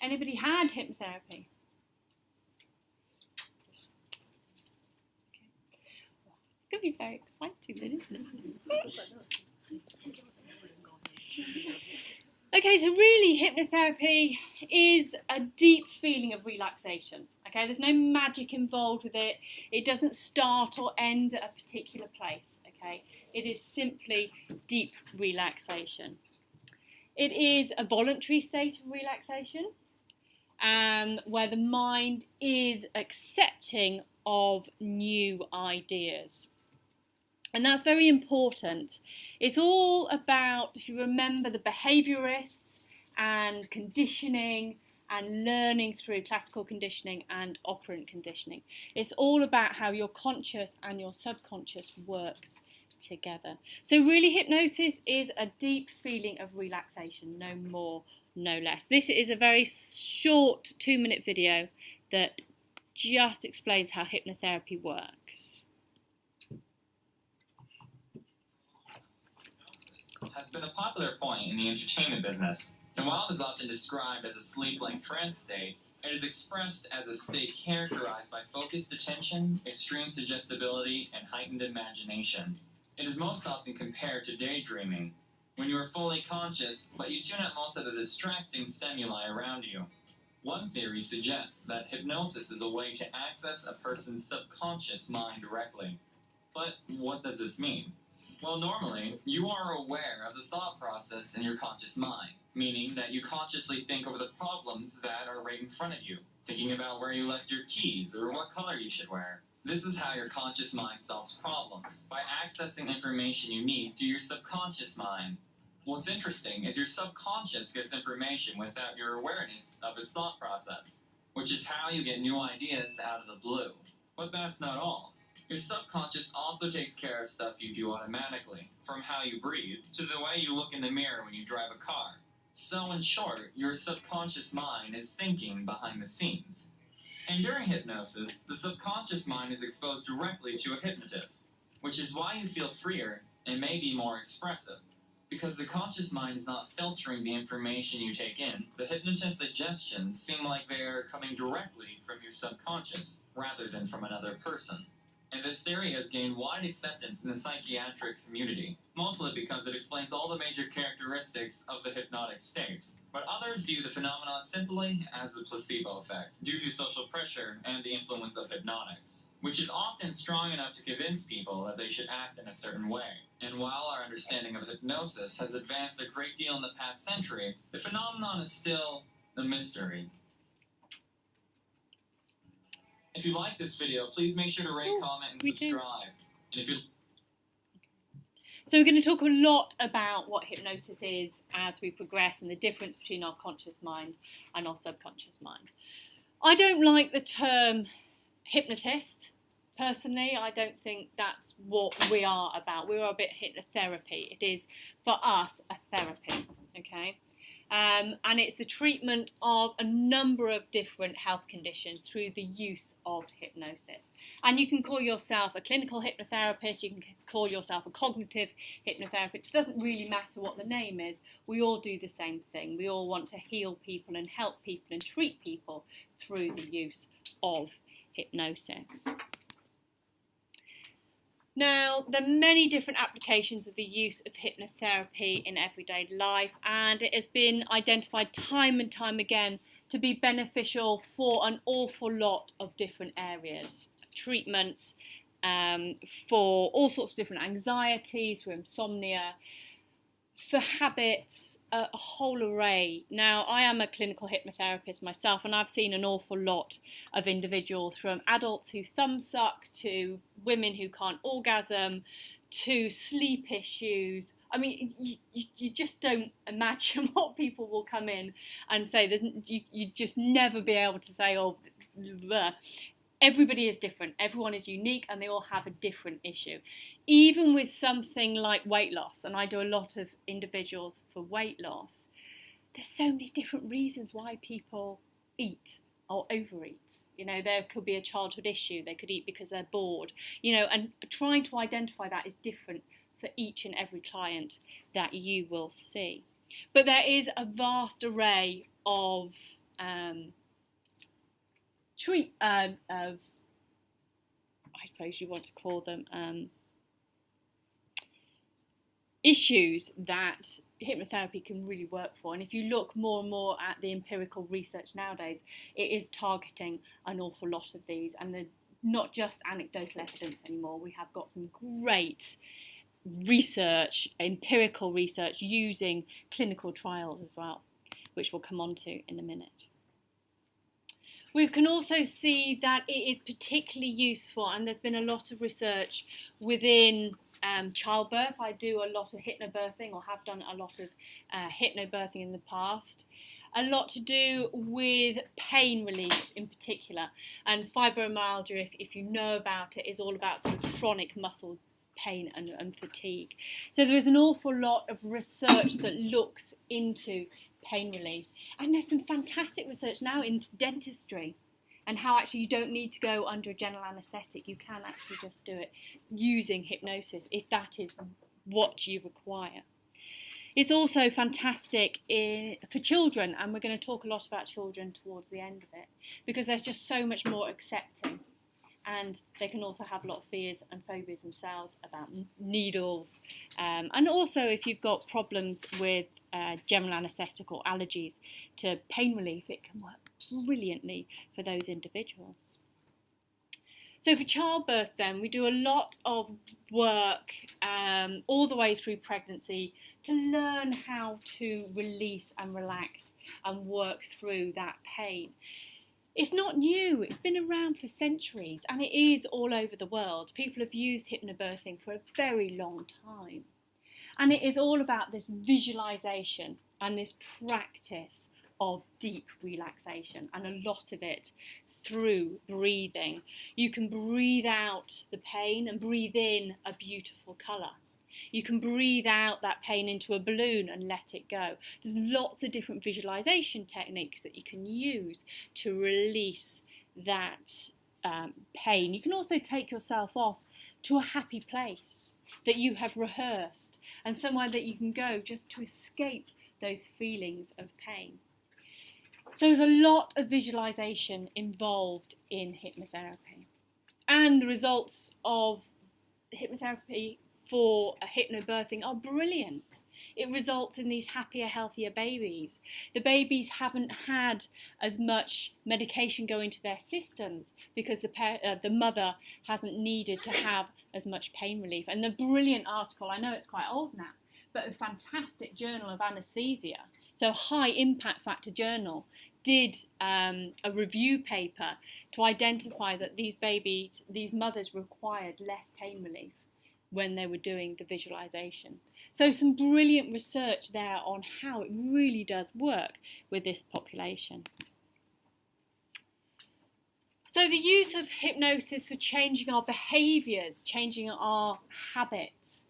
Anybody had hypnotherapy? It's going to be very exciting then, isn't it? Okay, so really hypnotherapy is a deep feeling of relaxation. Okay, there's no magic involved with it. It doesn't start or end at a particular place. Okay, it is simply deep relaxation. It is a voluntary state of relaxation, where the mind is accepting of new ideas. And that's very important. It's all about, if you remember, the behaviourists and conditioning and learning through classical conditioning and operant conditioning. It's all about how your conscious and your subconscious works together. So really hypnosis is a deep feeling of relaxation, no more, no less. This is a very short 2-minute video that just explains how hypnotherapy works. Has been a popular point in the entertainment business, and while it is often described as a sleep-like trance state, it is expressed as a state characterized by focused attention, extreme suggestibility, and heightened imagination. It is most often compared to daydreaming, when you are fully conscious, but you tune out most of the distracting stimuli around you. One theory suggests that hypnosis is a way to access a person's subconscious mind directly. But what does this mean? Well, normally, you are aware of the thought process in your conscious mind, meaning that you consciously think over the problems that are right in front of you, thinking about where you left your keys or what color you should wear. This is how your conscious mind solves problems, by accessing information you need through your subconscious mind. What's interesting is your subconscious gets information without your awareness of its thought process, which is how you get new ideas out of the blue. But that's not all. Your subconscious also takes care of stuff you do automatically, from how you breathe to the way you look in the mirror when you drive a car. So in short, your subconscious mind is thinking behind the scenes. And during hypnosis, the subconscious mind is exposed directly to a hypnotist, which is why you feel freer and may be more expressive. Because the conscious mind is not filtering the information you take in, the hypnotist's suggestions seem like they are coming directly from your subconscious, rather than from another person. And this theory has gained wide acceptance in the psychiatric community, mostly because it explains all the major characteristics of the hypnotic state. But others view the phenomenon simply as the placebo effect, due to social pressure and the influence of hypnotics, which is often strong enough to convince people that they should act in a certain way. And while our understanding of hypnosis has advanced a great deal in the past century, the phenomenon is still a mystery. If you like this video, please make sure to rate, comment, and subscribe. And if you So we're going to talk a lot about what hypnosis is as we progress and the difference between our conscious mind and our subconscious mind. I don't like the term hypnotist. Personally, I don't think that's what we are about. We're a bit hypnotherapy. It is, for us, a therapy, okay? And it's the treatment of a number of different health conditions through the use of hypnosis. And you can call yourself a clinical hypnotherapist, you can call yourself a cognitive hypnotherapist. It doesn't really matter what the name is. We all do the same thing. We all want to heal people and help people and treat people through the use of hypnosis. Now, there are many different applications of the use of hypnotherapy in everyday life, and it has been identified time and time again to be beneficial for an awful lot of different areas. Treatments for all sorts of different anxieties, for insomnia, for habits, a whole array. Now, I am a clinical hypnotherapist myself, and I've seen an awful lot of individuals, from adults who thumb suck to women who can't orgasm to sleep issues. I mean, you just don't imagine what people will come in and say. You just never be able to say, oh, blah. Everybody is different. Everyone is unique, and they all have a different issue. Even with something like weight loss, and I do a lot of individuals for weight loss, there's so many different reasons why people eat or overeat. You know, there could be a childhood issue. They could eat because they're bored. You know, and trying to identify that is different for each and every client that you will see. But there is a vast array of I suppose you want to call them, issues that hypnotherapy can really work for. And if you look more and more at the empirical research nowadays, it is targeting an awful lot of these, and they're not just anecdotal evidence anymore. We have got some great research, empirical research, using clinical trials as well, which we'll come on to in a minute. We can also see that it is particularly useful, and there's been a lot of research within childbirth. I do a lot of hypnobirthing, or have done a lot of hypnobirthing in the past. A lot to do with pain relief in particular. And fibromyalgia, if you know about it, is all about sort of chronic muscle pain and fatigue. So there is an awful lot of research that looks into pain relief. And there's some fantastic research now into dentistry, and how actually you don't need to go under a general anaesthetic. You can actually just do it using hypnosis if that is what you require. It's also fantastic for children, and we're going to talk a lot about children towards the end of it, because there's just so much more accepting, and they can also have a lot of fears and phobias themselves about needles, and also if you've got problems with general anaesthetic or allergies to pain relief, it can work brilliantly for those individuals. So for childbirth then, we do a lot of work all the way through pregnancy to learn how to release and relax and work through that pain. It's not new, it's been around for centuries, and it is all over the world. People have used hypnobirthing for a very long time. And it is all about this visualisation and this practice of deep relaxation, and a lot of it through breathing. You can breathe out the pain and breathe in a beautiful colour. You can breathe out that pain into a balloon and let it go. There's lots of different visualisation techniques that you can use to release that pain. You can also take yourself off to a happy place that you have rehearsed, and somewhere that you can go just to escape those feelings of pain. So there's a lot of visualisation involved in hypnotherapy. And the results of hypnotherapy for hypnobirthing are brilliant. It results in these happier, healthier babies. The babies haven't had as much medication going to their systems because the mother hasn't needed to have as much pain relief. And the brilliant article, I know it's quite old now, but a fantastic journal of anaesthesia, so high impact factor journal, did a review paper to identify that these mothers required less pain relief when they were doing the visualisation. So some brilliant research there on how it really does work with this population. So the use of hypnosis for changing our behaviours, changing our habits.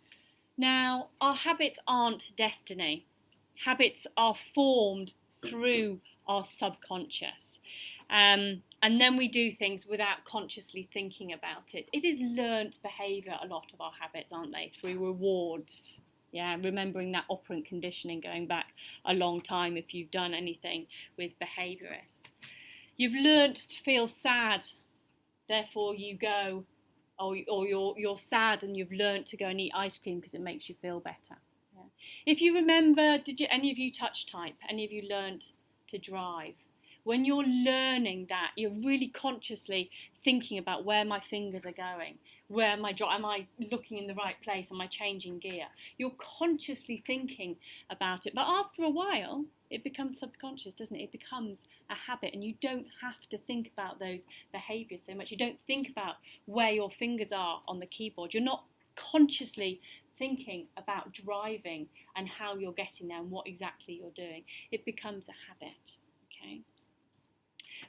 Now, our habits aren't destiny. Habits are formed through our subconscious. And then we do things without consciously thinking about it. It is learnt behaviour, a lot of our habits, aren't they? Through rewards. Yeah, remembering that operant conditioning going back a long time if you've done anything with behaviourists. You've learnt to feel sad, therefore you go, or you're sad and you've learnt to go and eat ice cream because it makes you feel better. Yeah. If you remember, any of you touch type? Any of you learnt to drive? When you're learning that, you're really consciously thinking about where my fingers are going, where am I looking in the right place, am I changing gear? You're consciously thinking about it, but after a while, it becomes subconscious, doesn't it? It becomes a habit, and you don't have to think about those behaviours so much. You don't think about where your fingers are on the keyboard. You're not consciously thinking about driving and how you're getting there and what exactly you're doing. It becomes a habit, okay?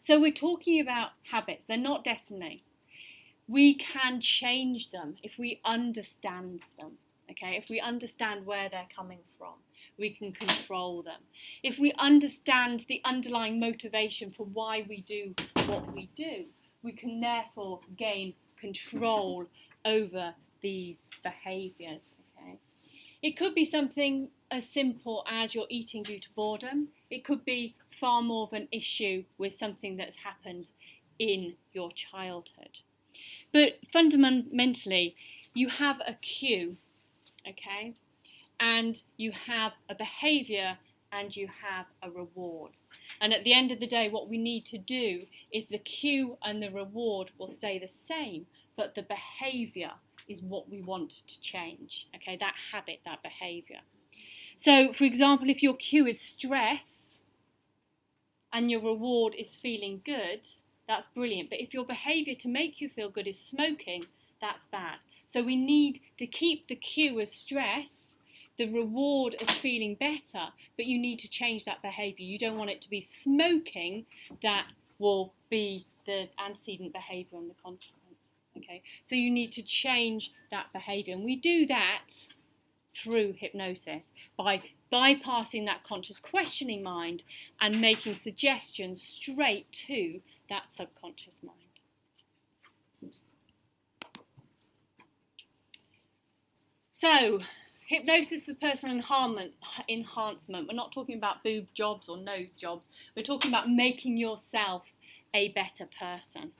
So we're talking about habits. They're not destiny. We can change them if we understand them, okay? If we understand where they're coming from, we can control them. If we understand the underlying motivation for why we do what we do, we can therefore gain control over these behaviours, okay? It could be something as simple as you're eating due to boredom. It could be far more of an issue with something that's happened in your childhood. But fundamentally, you have a cue, okay? And you have a behaviour and you have a reward. And at the end of the day, what we need to do is the cue and the reward will stay the same, but the behaviour is what we want to change, okay? That habit, that behaviour. So, for example, if your cue is stress and your reward is feeling good, that's brilliant. But if your behaviour to make you feel good is smoking, that's bad. So we need to keep the cue as stress, the reward as feeling better, but you need to change that behaviour. You don't want it to be smoking that will be the antecedent behaviour and the consequence. Okay, so you need to change that behaviour, and we do that through hypnosis by bypassing that conscious questioning mind and making suggestions straight to that subconscious mind. So, hypnosis for personal enhancement. We're not talking about boob jobs or nose jobs. We're talking about making yourself a better person.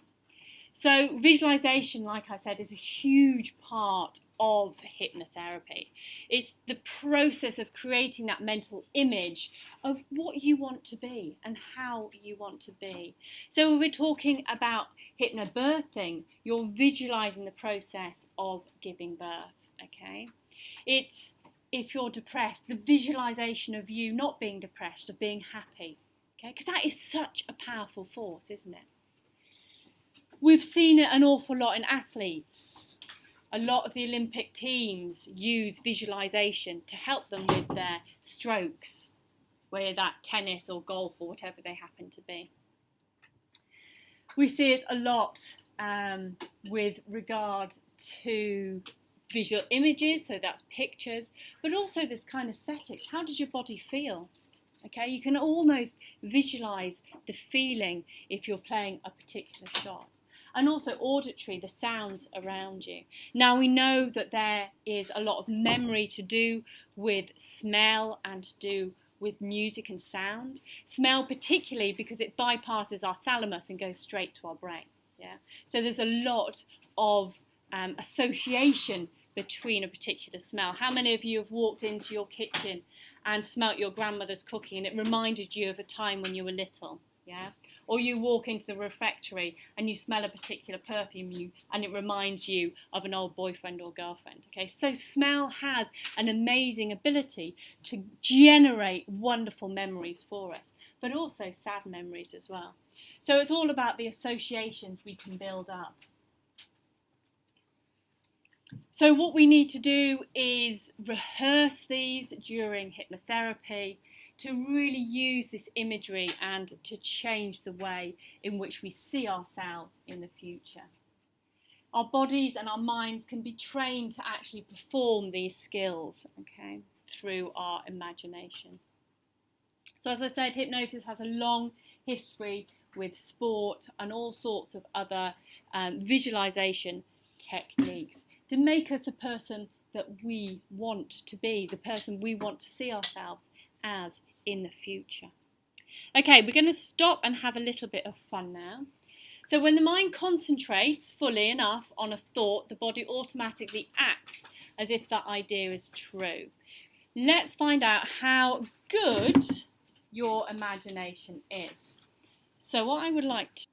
So visualization, like I said, is a huge part of hypnotherapy. It's the process of creating that mental image of what you want to be and how you want to be. So when we're talking about hypnobirthing, you're visualizing the process of giving birth, okay? It's, if you're depressed, the visualization of you not being depressed, of being happy, okay? Because that is such a powerful force, isn't it? We've seen it an awful lot in athletes. A lot of the Olympic teams use visualization to help them with their strokes, whether that's tennis or golf or whatever they happen to be. We see it a lot with regard to visual images, so that's pictures, but also this kind of aesthetics. How does your body feel? Okay, you can almost visualize the feeling if you're playing a particular shot. And also auditory, the sounds around you. Now we know that there is a lot of memory to do with smell and to do with music and sound. Smell particularly because it bypasses our thalamus and goes straight to our brain. Yeah. So there's a lot of association between a particular smell. How many of you have walked into your kitchen and smelt your grandmother's cooking and it reminded you of a time when you were little? Yeah. Or you walk into the refectory and you smell a particular perfume and it reminds you of an old boyfriend or girlfriend. Okay, so smell has an amazing ability to generate wonderful memories for us, but also sad memories as well. So it's all about the associations we can build up. So what we need to do is rehearse these during hypnotherapy, to really use this imagery and to change the way in which we see ourselves in the future. Our bodies and our minds can be trained to actually perform these skills, okay, through our imagination. So as I said, hypnosis has a long history with sport and all sorts of other visualization techniques to make us the person that we want to be, the person we want to see ourselves as in the future. Okay, we're going to stop and have a little bit of fun now. So when the mind concentrates fully enough on a thought, the body automatically acts as if that idea is true. Let's find out how good your imagination is. So what I would like to...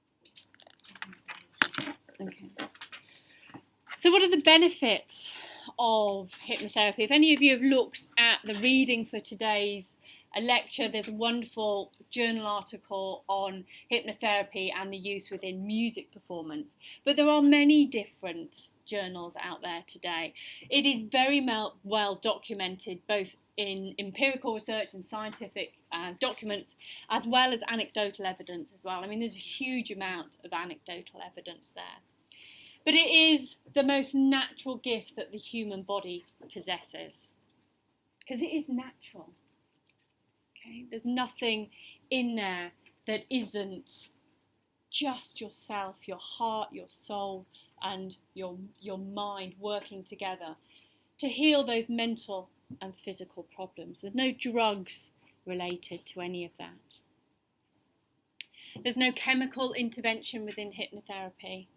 Okay. So what are the benefits of hypnotherapy? If any of you have looked at the reading for today's lecture, there's a wonderful journal article on hypnotherapy and the use within music performance. But there are many different journals out there today. It is very well documented both in empirical research and scientific documents, as well as anecdotal evidence as well. I mean, there's a huge amount of anecdotal evidence there. But it is the most natural gift that the human body possesses, because it is natural. Okay? There's nothing in there that isn't just yourself, your heart, your soul, and your mind working together to heal those mental and physical problems. There's no drugs related to any of that. There's no chemical intervention within hypnotherapy.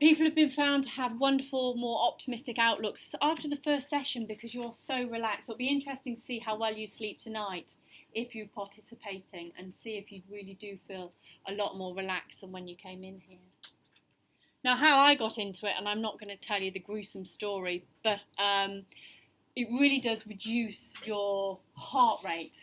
People have been found to have wonderful, more optimistic outlooks after the first session because you're so relaxed. It'll be interesting to see how well you sleep tonight if you're participating, and see if you really do feel a lot more relaxed than when you came in here. Now, how I got into it, and I'm not going to tell you the gruesome story, but it really does reduce your heart rate,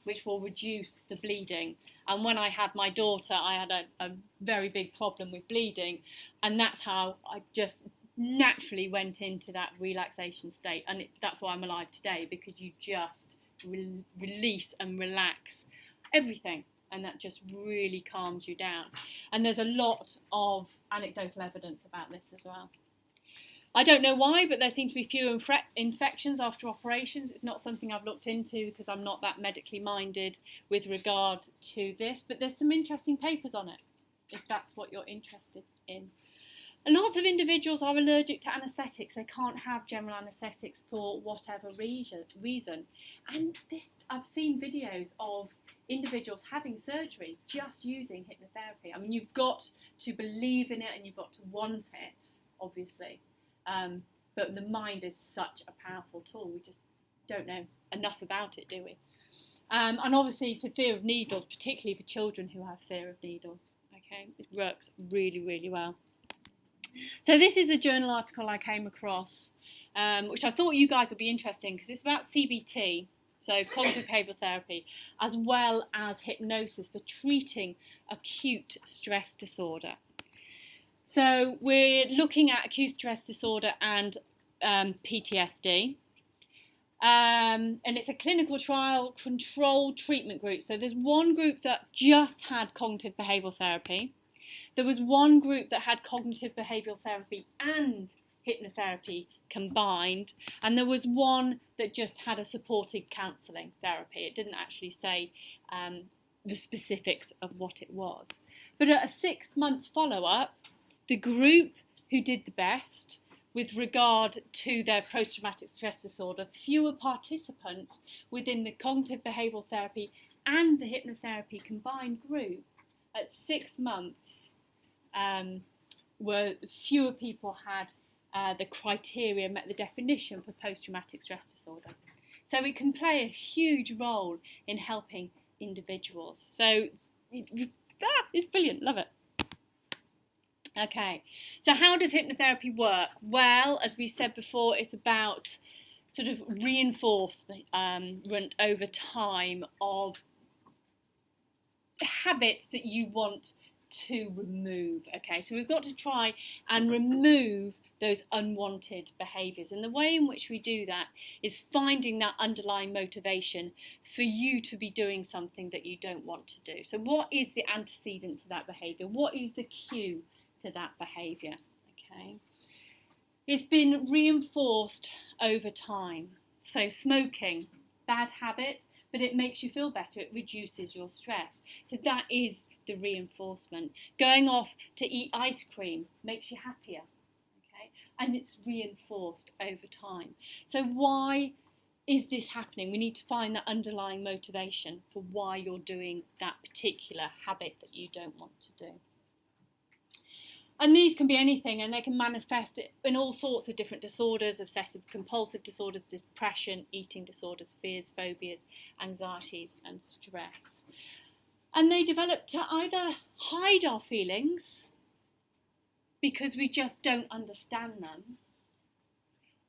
which will reduce the bleeding. And when I had my daughter, I had a very big problem with bleeding, and that's how I just naturally went into that relaxation state. And that's why I'm alive today, because you just release and relax everything, and that just really calms you down. And there's a lot of anecdotal evidence about this as well. I don't know why, but there seem to be fewer infections after operations. It's not something I've looked into because I'm not that medically minded with regard to this, but there's some interesting papers on it, if that's what you're interested in. And lots of individuals are allergic to anaesthetics. They can't have general anaesthetics for whatever reason. And I've seen videos of individuals having surgery just using hypnotherapy. I mean, you've got to believe in it and you've got to want it, obviously. But the mind is such a powerful tool. We just don't know enough about it, do we? And obviously for fear of needles, particularly for children who have fear of needles, okay, it works really, really well. So this is a journal article I came across, which I thought you guys would be interested in, because it's about CBT, so cognitive behavioural therapy, as well as hypnosis for treating acute stress disorder. So we're looking at acute stress disorder and PTSD. And it's a clinical trial controlled treatment group. So there's one group that just had cognitive behavioural therapy. There was one group that had cognitive behavioural therapy and hypnotherapy combined. And there was one that just had a supported counselling therapy. It didn't actually say the specifics of what it was. But at a 6-month follow-up, the group who did the best with regard to their post-traumatic stress disorder, fewer participants within the cognitive behavioural therapy and the hypnotherapy combined group at 6 months, were fewer people had the criteria, met the definition for post-traumatic stress disorder. So it can play a huge role in helping individuals. So it's brilliant, love it. Okay, so how does hypnotherapy work? Well, as we said before, it's about sort of reinforcement over time of habits that you want to remove. Okay, so we've got to try and remove those unwanted behaviours, and the way in which we do that is finding that underlying motivation for you to be doing something that you don't want to do. So what is the antecedent to that behaviour? What is the cue to that behaviour? Okay, it's been reinforced over time. So smoking, bad habit, but it makes you feel better, it reduces your stress. So that is the reinforcement. Going off to eat ice cream makes you happier, okay, and it's reinforced over time. So why is this happening? We need to find that underlying motivation for why you're doing that particular habit that you don't want to do. And these can be anything, and they can manifest in all sorts of different disorders: obsessive compulsive disorders, depression, eating disorders, fears, phobias, anxieties and stress. And they develop to either hide our feelings because we just don't understand them,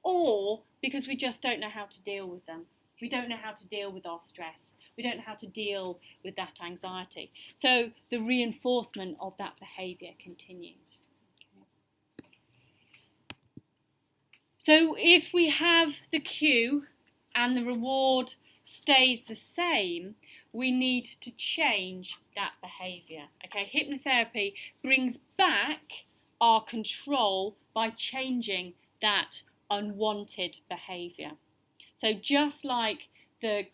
or because we just don't know how to deal with them. We don't know how to deal with our stress. We don't know how to deal with that anxiety. So the reinforcement of that behaviour continues. So if we have the cue and the reward stays the same, we need to change that behaviour. Okay, hypnotherapy brings back our control by changing that unwanted behaviour. So just like the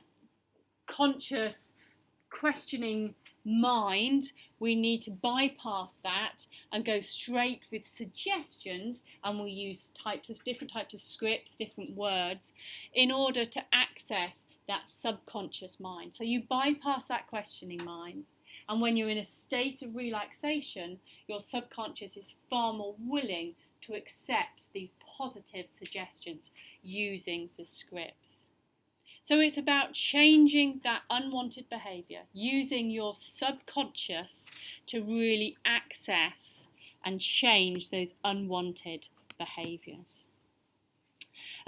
conscious questioning mind, we need to bypass that and go straight with suggestions, and we'll use different types of scripts, different words, in order to access that subconscious mind. So you bypass that questioning mind And when you're in a state of relaxation, your subconscious is far more willing to accept these positive suggestions using the scripts. So it's about changing that unwanted behaviour, using your subconscious to really access and change those unwanted behaviours.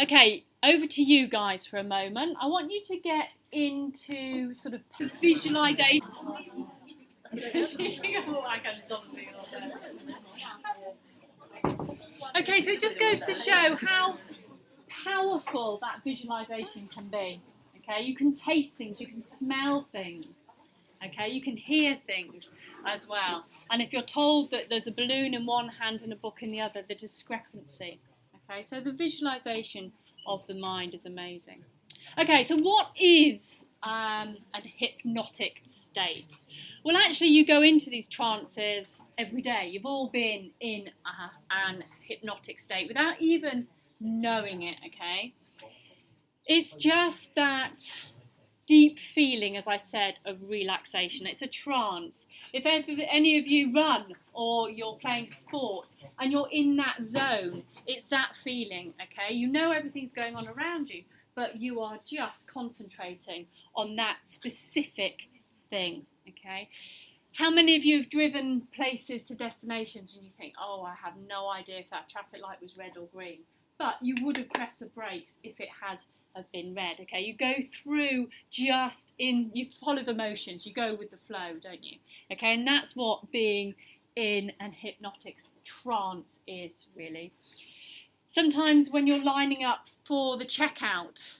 Okay, over to you guys for a moment. I want you to get into sort of visualisation. Okay, so it just goes to show how powerful that visualisation can be. Okay, you can taste things, you can smell things. Okay, you can hear things as well. And if you're told that there's a balloon in one hand and a book in the other, the discrepancy. Okay, so the visualisation of the mind is amazing. Okay, so what is a hypnotic state? Well, actually, you go into these trances every day. You've all been in an hypnotic state without even knowing it, okay? It's just that deep feeling, as I said, of relaxation. It's a trance. If any of you run or you're playing sport and you're in that zone, it's that feeling, okay? You know everything's going on around you, but you are just concentrating on that specific thing, okay? How many of you have driven places to destinations and you think, oh, I have no idea if that traffic light was red or green, but you would have pressed the brakes if it had have been red, okay? You go through you follow the motions, you go with the flow, don't you? Okay, and that's what being in an hypnotic trance is, really. Sometimes when you're lining up for the checkout,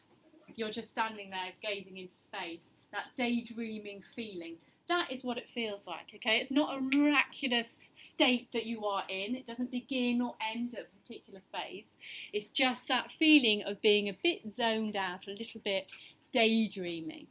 you're just standing there gazing into space, that daydreaming feeling. That is what it feels like, okay? It's not a miraculous state that you are in. It doesn't begin or end at a particular phase. It's just that feeling of being a bit zoned out, a little bit daydreaming.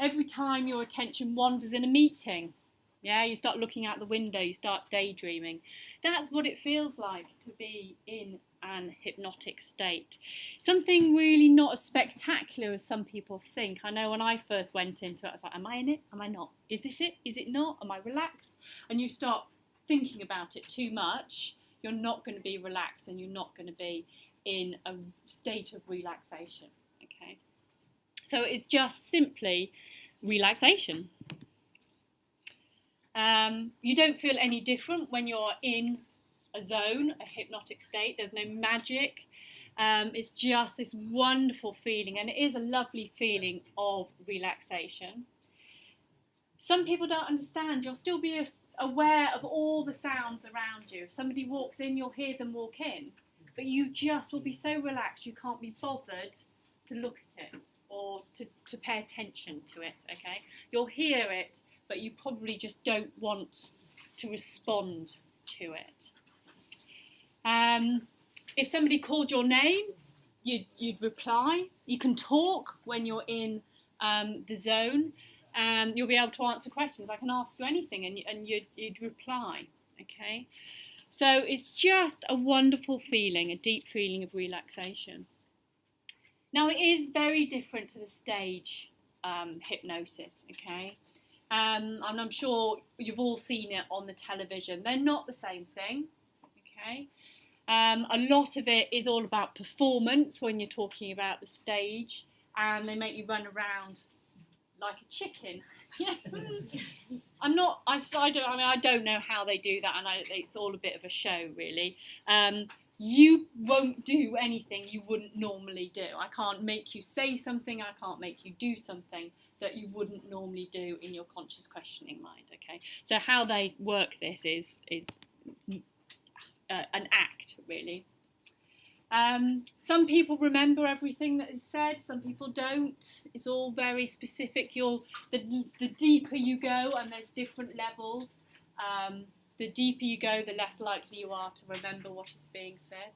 Every time your attention wanders in a meeting, yeah, you start looking out the window, you start daydreaming. That's what it feels like to be in an hypnotic state. Something really not as spectacular as some people think. I know when I first went into it, I was like, am I in it? Am I not? Is this it? Is it not? Am I relaxed? And you start thinking about it too much, you're not going to be relaxed and you're not going to be in a state of relaxation, okay? So it's just simply relaxation. You don't feel any different when you're in a zone, a hypnotic state. There's no magic. It's just this wonderful feeling, and it is a lovely feeling of relaxation. Some people don't understand. You'll still be aware of all the sounds around you. If somebody walks in, you'll hear them walk in, but you just will be so relaxed you can't be bothered to look at it or to pay attention to it, okay? You'll hear it, but you probably just don't want to respond to it. If somebody called your name, you'd reply. You can talk when you're in the zone. You'll be able to answer questions. I can ask you anything and you'd reply, okay? So it's just a wonderful feeling, a deep feeling of relaxation. Now it is very different to the stage hypnosis, okay? And I'm sure you've all seen it on the television. They're not the same thing, okay? A lot of it is all about performance when you're talking about the stage, and they make you run around like a chicken. I don't know how they do that, and it's all a bit of a show, really. You won't do anything you wouldn't normally do. I can't make you say something, I can't make you do something that you wouldn't normally do in your conscious questioning mind, okay? So how they work this is an act, really. Some people remember everything that is said, some people don't. It's all very specific. The deeper you go, and there's different levels, the deeper you go, the less likely you are to remember what is being said.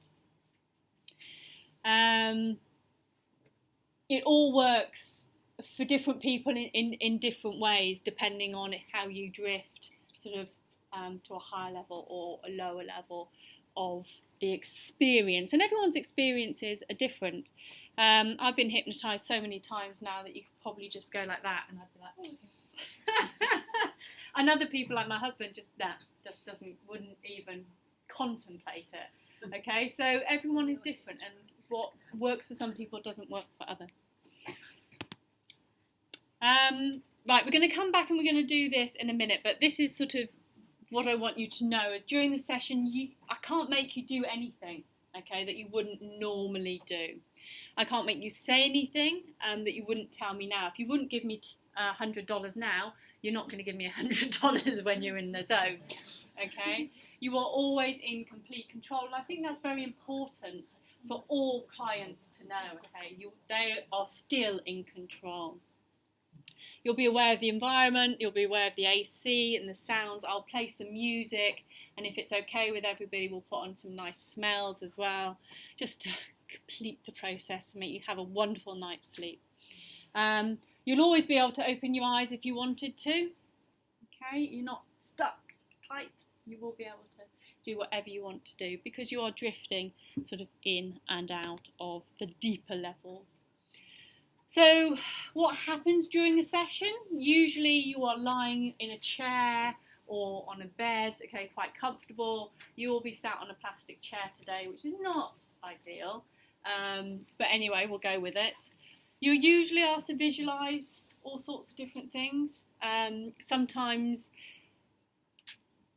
It all works for different people in different ways, depending on how you drift sort of to a higher level or a lower level of the experience. And everyone's experiences are different. I've been hypnotised so many times now that you could probably just go like that and I'd be like, oh. And other people like my husband just wouldn't even contemplate it. Okay, so everyone is different, and what works for some people doesn't work for others. Right, we're going to come back and we're going to do this in a minute, but this is sort of what I want you to know is during the session, I can't make you do anything, okay, that you wouldn't normally do. I can't make you say anything that you wouldn't tell me now. If you wouldn't give me $100 now, you're not going to give me $100 when you're in the zone, okay? You are always in complete control. And I think that's very important for all clients to know, okay? They are still in control. You'll be aware of the environment, you'll be aware of the AC and the sounds. I'll play some music, and if it's okay with everybody, we'll put on some nice smells as well, just to complete the process and make you have a wonderful night's sleep. You'll always be able to open your eyes if you wanted to, okay? You're not stuck tight. You will be able to do whatever you want to do because you are drifting sort of in and out of the deeper levels. So what happens during the session? Usually you are lying in a chair or on a bed, okay, quite comfortable. You will be sat on a plastic chair today, which is not ideal. But anyway, we'll go with it. You're usually asked to visualise all sorts of different things. Sometimes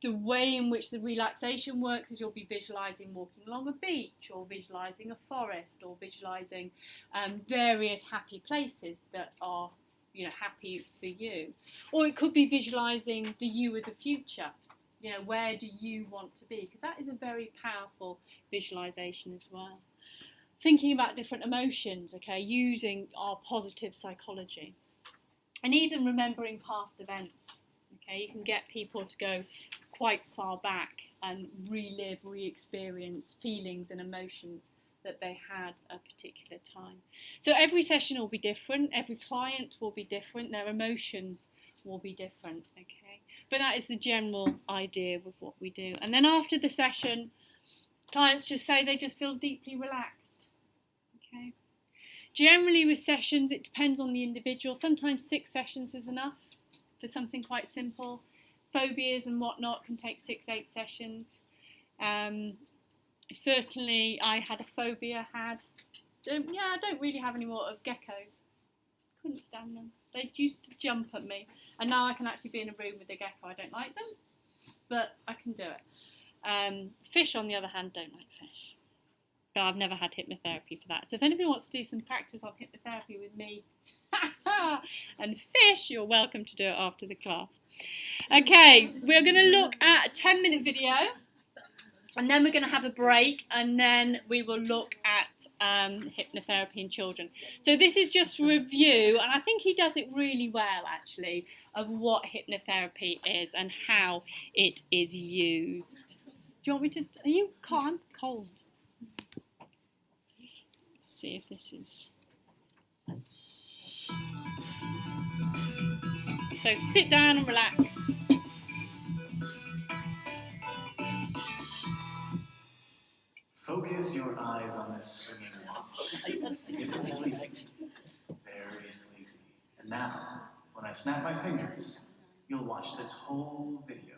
the way in which the relaxation works is you'll be visualising walking along a beach or visualising a forest or visualising various happy places that are, you know, happy for you. Or it could be visualising the you of the future. You know, where do you want to be? Because that is a very powerful visualisation as well. Thinking about different emotions, okay, using our positive psychology. And even remembering past events, okay, you can get people to go quite far back and relive, re-experience feelings and emotions that they had at a particular time. So every session will be different, every client will be different, their emotions will be different, okay. But that is the general idea of what we do. And then after the session, clients just say they just feel deeply relaxed, okay. Generally with sessions, it depends on the individual. Sometimes 6 sessions is enough for something quite simple. Phobias and whatnot can take 6-8 sessions. Certainly, I had a phobia. I don't really have any more of geckos. Couldn't stand them. They used to jump at me, and now I can actually be in a room with a gecko. I don't like them, but I can do it. Fish, on the other hand, don't like fish. But I've never had hypnotherapy for that. So if anybody wants to do some practice on hypnotherapy with me, and fish, you're welcome to do it after the class. Okay, we're going to look at a 10-minute video, and then we're going to have a break, and then we will look at hypnotherapy in children. So this is just a review, and I think he does it really well, actually, of what hypnotherapy is and how it is used. Do you want me to? Are you cold? I'm cold. Let's see if this is. So sit down and relax. Focus your eyes on this swinging watch. You've been sleeping, very sleepy. And now, when I snap my fingers, you'll watch this whole video.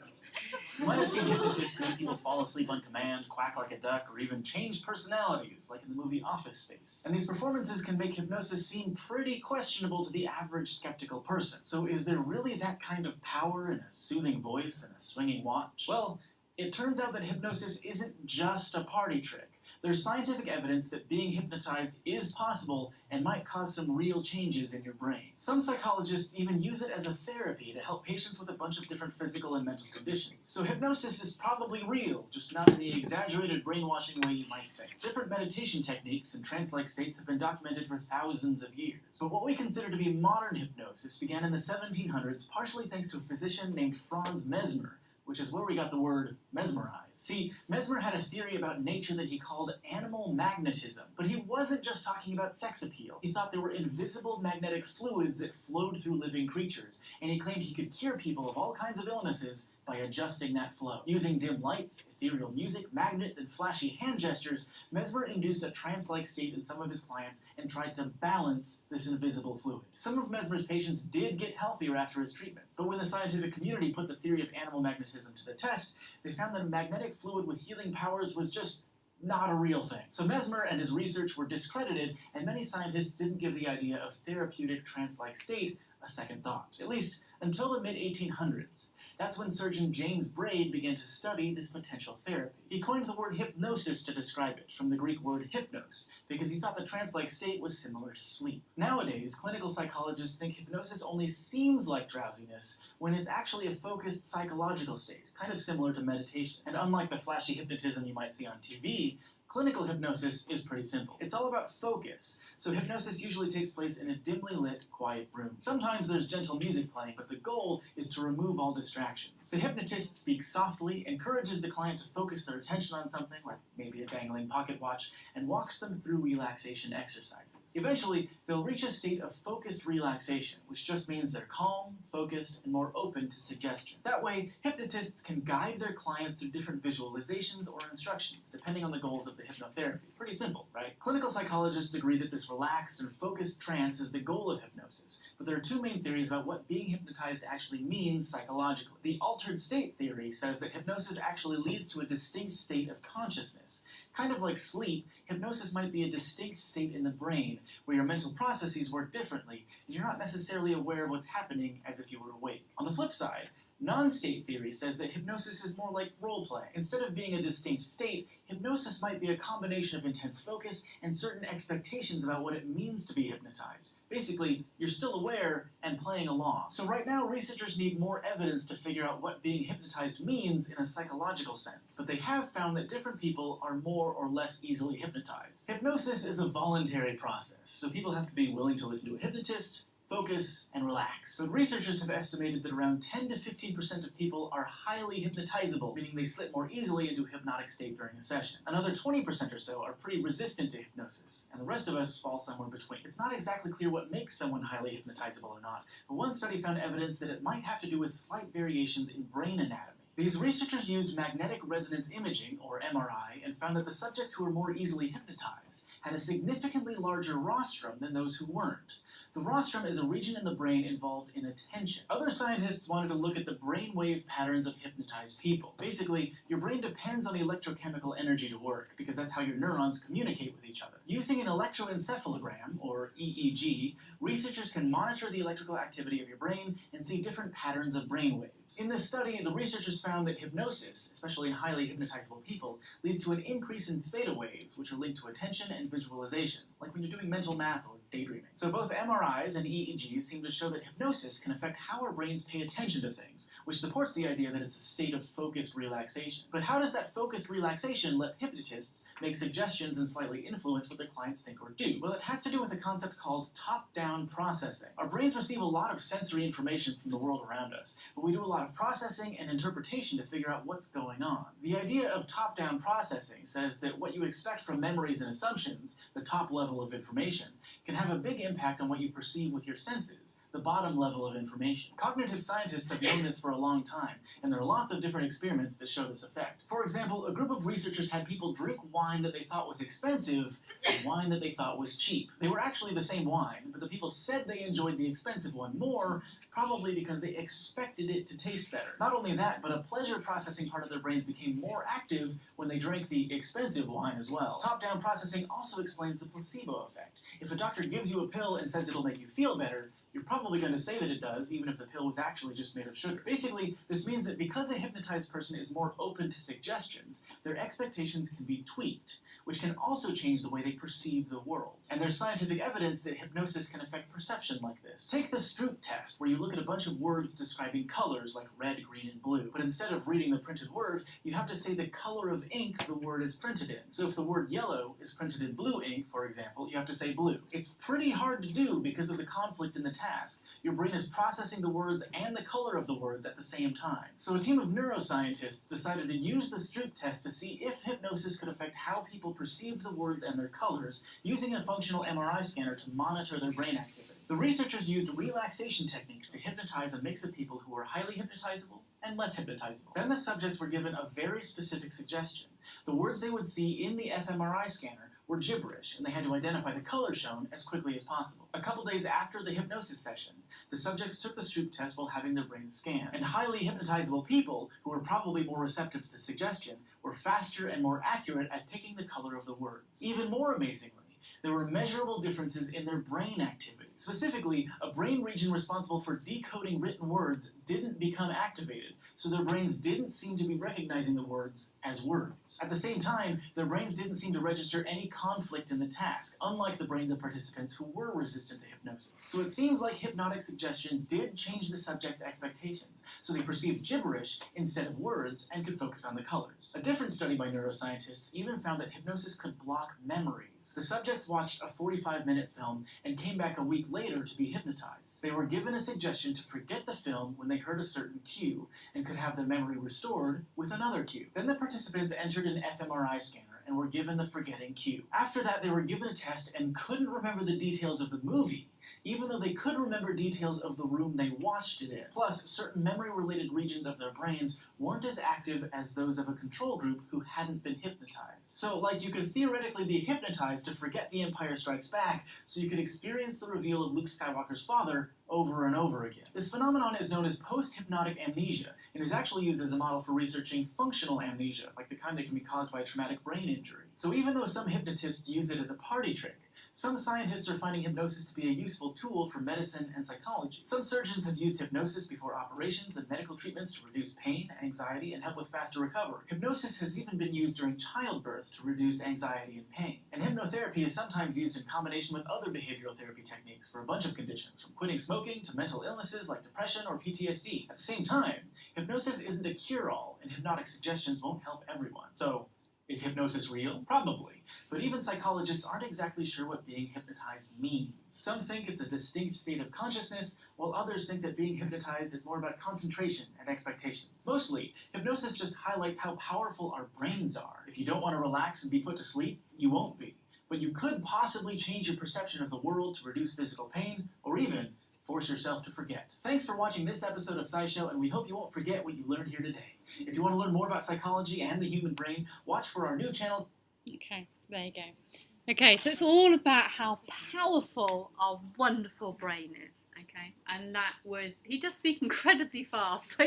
You might have seen hypnotists make people fall asleep on command, quack like a duck, or even change personalities, like in the movie Office Space. And these performances can make hypnosis seem pretty questionable to the average skeptical person. So is there really that kind of power in a soothing voice and a swinging watch? Well, it turns out that hypnosis isn't just a party trick. There's scientific evidence that being hypnotized is possible and might cause some real changes in your brain. Some psychologists even use it as a therapy to help patients with a bunch of different physical and mental conditions. So hypnosis is probably real, just not in the exaggerated brainwashing way you might think. Different meditation techniques and trance-like states have been documented for thousands of years. But what we consider to be modern hypnosis began in the 1700s, partially thanks to a physician named Franz Mesmer, which is where we got the word mesmerize. See, Mesmer had a theory about nature that he called animal magnetism, but he wasn't just talking about sex appeal. He thought there were invisible magnetic fluids that flowed through living creatures, and he claimed he could cure people of all kinds of illnesses by adjusting that flow. Using dim lights, ethereal music, magnets, and flashy hand gestures, Mesmer induced a trance-like state in some of his clients and tried to balance this invisible fluid. Some of Mesmer's patients did get healthier after his treatment, so when the scientific community put the theory of animal magnetism to the test, they found that a magnetic fluid with healing powers was just not a real thing. So Mesmer and his research were discredited, and many scientists didn't give the idea of therapeutic trance-like state a second thought, at least until the mid-1800s. That's when surgeon James Braid began to study this potential therapy. He coined the word hypnosis to describe it, from the Greek word hypnos, because he thought the trance-like state was similar to sleep. Nowadays, clinical psychologists think hypnosis only seems like drowsiness when it's actually a focused psychological state, kind of similar to meditation. And unlike the flashy hypnotism you might see on TV, clinical hypnosis is pretty simple. It's all about focus, so hypnosis usually takes place in a dimly lit, quiet room. Sometimes there's gentle music playing, but the goal is to remove all distractions. The hypnotist speaks softly, encourages the client to focus their attention on something, like maybe a dangling pocket watch, and walks them through relaxation exercises. Eventually, they'll reach a state of focused relaxation, which just means they're calm, focused, and more open to suggestion. That way, hypnotists can guide their clients through different visualizations or instructions, depending on the goals of the hypnotherapy. Pretty simple, right? Clinical psychologists agree that this relaxed and focused trance is the goal of hypnosis, but there are two main theories about what being hypnotized actually means psychologically. The altered state theory says that hypnosis actually leads to a distinct state of consciousness. Kind of like sleep, hypnosis might be a distinct state in the brain where your mental processes work differently, and you're not necessarily aware of what's happening as if you were awake. On the flip side, non-state theory says that hypnosis is more like role-play. Instead of being a distinct state, hypnosis might be a combination of intense focus and certain expectations about what it means to be hypnotized. Basically, you're still aware and playing along. So right now, researchers need more evidence to figure out what being hypnotized means in a psychological sense, but they have found that different people are more or less easily hypnotized. Hypnosis is a voluntary process, so people have to be willing to listen to a hypnotist, focus, and relax. But researchers have estimated that around 10 to 15% of people are highly hypnotizable, meaning they slip more easily into a hypnotic state during a session. Another 20% or so are pretty resistant to hypnosis, and the rest of us fall somewhere between. It's not exactly clear what makes someone highly hypnotizable or not, but one study found evidence that it might have to do with slight variations in brain anatomy. These researchers used magnetic resonance imaging, or MRI, and found that the subjects who were more easily hypnotized had a significantly larger rostrum than those who weren't. The rostrum is a region in the brain involved in attention. Other scientists wanted to look at the brainwave patterns of hypnotized people. Basically, your brain depends on electrochemical energy to work, because that's how your neurons communicate with each other. Using an electroencephalogram, or EEG, researchers can monitor the electrical activity of your brain and see different patterns of brainwaves. In this study, the researchers found that hypnosis, especially in highly hypnotizable people, leads to an increase in theta waves, which are linked to attention and visualization, like when you're doing mental math or daydreaming. So both MRIs and EEGs seem to show that hypnosis can affect how our brains pay attention to things, which supports the idea that it's a state of focused relaxation. But how does that focused relaxation let hypnotists make suggestions and slightly influence what their clients think or do? Well, it has to do with a concept called top-down processing. Our brains receive a lot of sensory information from the world around us, but we do a lot of processing and interpretation to figure out what's going on. The idea of top-down processing says that what you expect from memories and assumptions, the top level of information, can have a big impact on what you perceive with your senses, the bottom level of information. Cognitive scientists have known this for a long time, and there are lots of different experiments that show this effect. For example, a group of researchers had people drink wine that they thought was expensive and wine that they thought was cheap. They were actually the same wine, but the people said they enjoyed the expensive one more, probably because they expected it to taste better. Not only that, but a pleasure processing part of their brains became more active when they drank the expensive wine as well. Top-down processing also explains the placebo effect. If a doctor gives you a pill and says it'll make you feel better, you're probably going to say that it does, even if the pill was actually just made of sugar. Basically, this means that because a hypnotized person is more open to suggestions, their expectations can be tweaked, which can also change the way they perceive the world. And there's scientific evidence that hypnosis can affect perception like this. Take the Stroop test, where you look at a bunch of words describing colors like red, green, and blue. But instead of reading the printed word, you have to say the color of ink the word is printed in. So if the word yellow is printed in blue ink, for example, you have to say blue. It's pretty hard to do because of the conflict in the task, your brain is processing the words and the color of the words at the same time. So a team of neuroscientists decided to use the Stroop test to see if hypnosis could affect how people perceived the words and their colors, using a functional MRI scanner to monitor their brain activity. The researchers used relaxation techniques to hypnotize a mix of people who were highly hypnotizable and less hypnotizable. Then the subjects were given a very specific suggestion. The words they would see in the fMRI scanner were gibberish, and they had to identify the color shown as quickly as possible. A couple days after the hypnosis session, the subjects took the Stroop test while having their brains scanned. And highly hypnotizable people, who were probably more receptive to the suggestion, were faster and more accurate at picking the color of the words. Even more amazingly, there were measurable differences in their brain activity. Specifically, a brain region responsible for decoding written words didn't become activated, so their brains didn't seem to be recognizing the words as words. At the same time, their brains didn't seem to register any conflict in the task, unlike the brains of participants who were resistant to hypnosis. So it seems like hypnotic suggestion did change the subject's expectations, so they perceived gibberish instead of words and could focus on the colors. A different study by neuroscientists even found that hypnosis could block memories. The subjects watched a 45-minute film and came back a week later to be hypnotized. They were given a suggestion to forget the film when they heard a certain cue and could have their memory restored with another cue. Then the participants entered an fMRI scanner and were given the forgetting cue. After that, they were given a test and couldn't remember the details of the movie, even though they could remember details of the room they watched it in. Plus, certain memory-related regions of their brains weren't as active as those of a control group who hadn't been hypnotized. So, like, you could theoretically be hypnotized to forget The Empire Strikes Back, so you could experience the reveal of Luke Skywalker's father over and over again. This phenomenon is known as post-hypnotic amnesia, and is actually used as a model for researching functional amnesia, like the kind that can be caused by a traumatic brain injury. So even though some hypnotists use it as a party trick, some scientists are finding hypnosis to be a useful tool for medicine and psychology. Some surgeons have used hypnosis before operations and medical treatments to reduce pain, anxiety, and help with faster recovery. Hypnosis has even been used during childbirth to reduce anxiety and pain. And hypnotherapy is sometimes used in combination with other behavioral therapy techniques for a bunch of conditions, from quitting smoking to mental illnesses like depression or PTSD. At the same time, hypnosis isn't a cure-all, and hypnotic suggestions won't help everyone. So, is hypnosis real? Probably. But even psychologists aren't exactly sure what being hypnotized means. Some think it's a distinct state of consciousness, while others think that being hypnotized is more about concentration and expectations. Mostly, hypnosis just highlights how powerful our brains are. If you don't want to relax and be put to sleep, you won't be. But you could possibly change your perception of the world to reduce physical pain, or even force yourself to forget. Thanks for watching this episode of SciShow, and we hope you won't forget what you learned here today. If you want to learn more about psychology and the human brain, watch for our new channel. Okay, there you go. Okay, so it's all about how powerful our wonderful brain is, okay? And that was, he does speak incredibly fast. So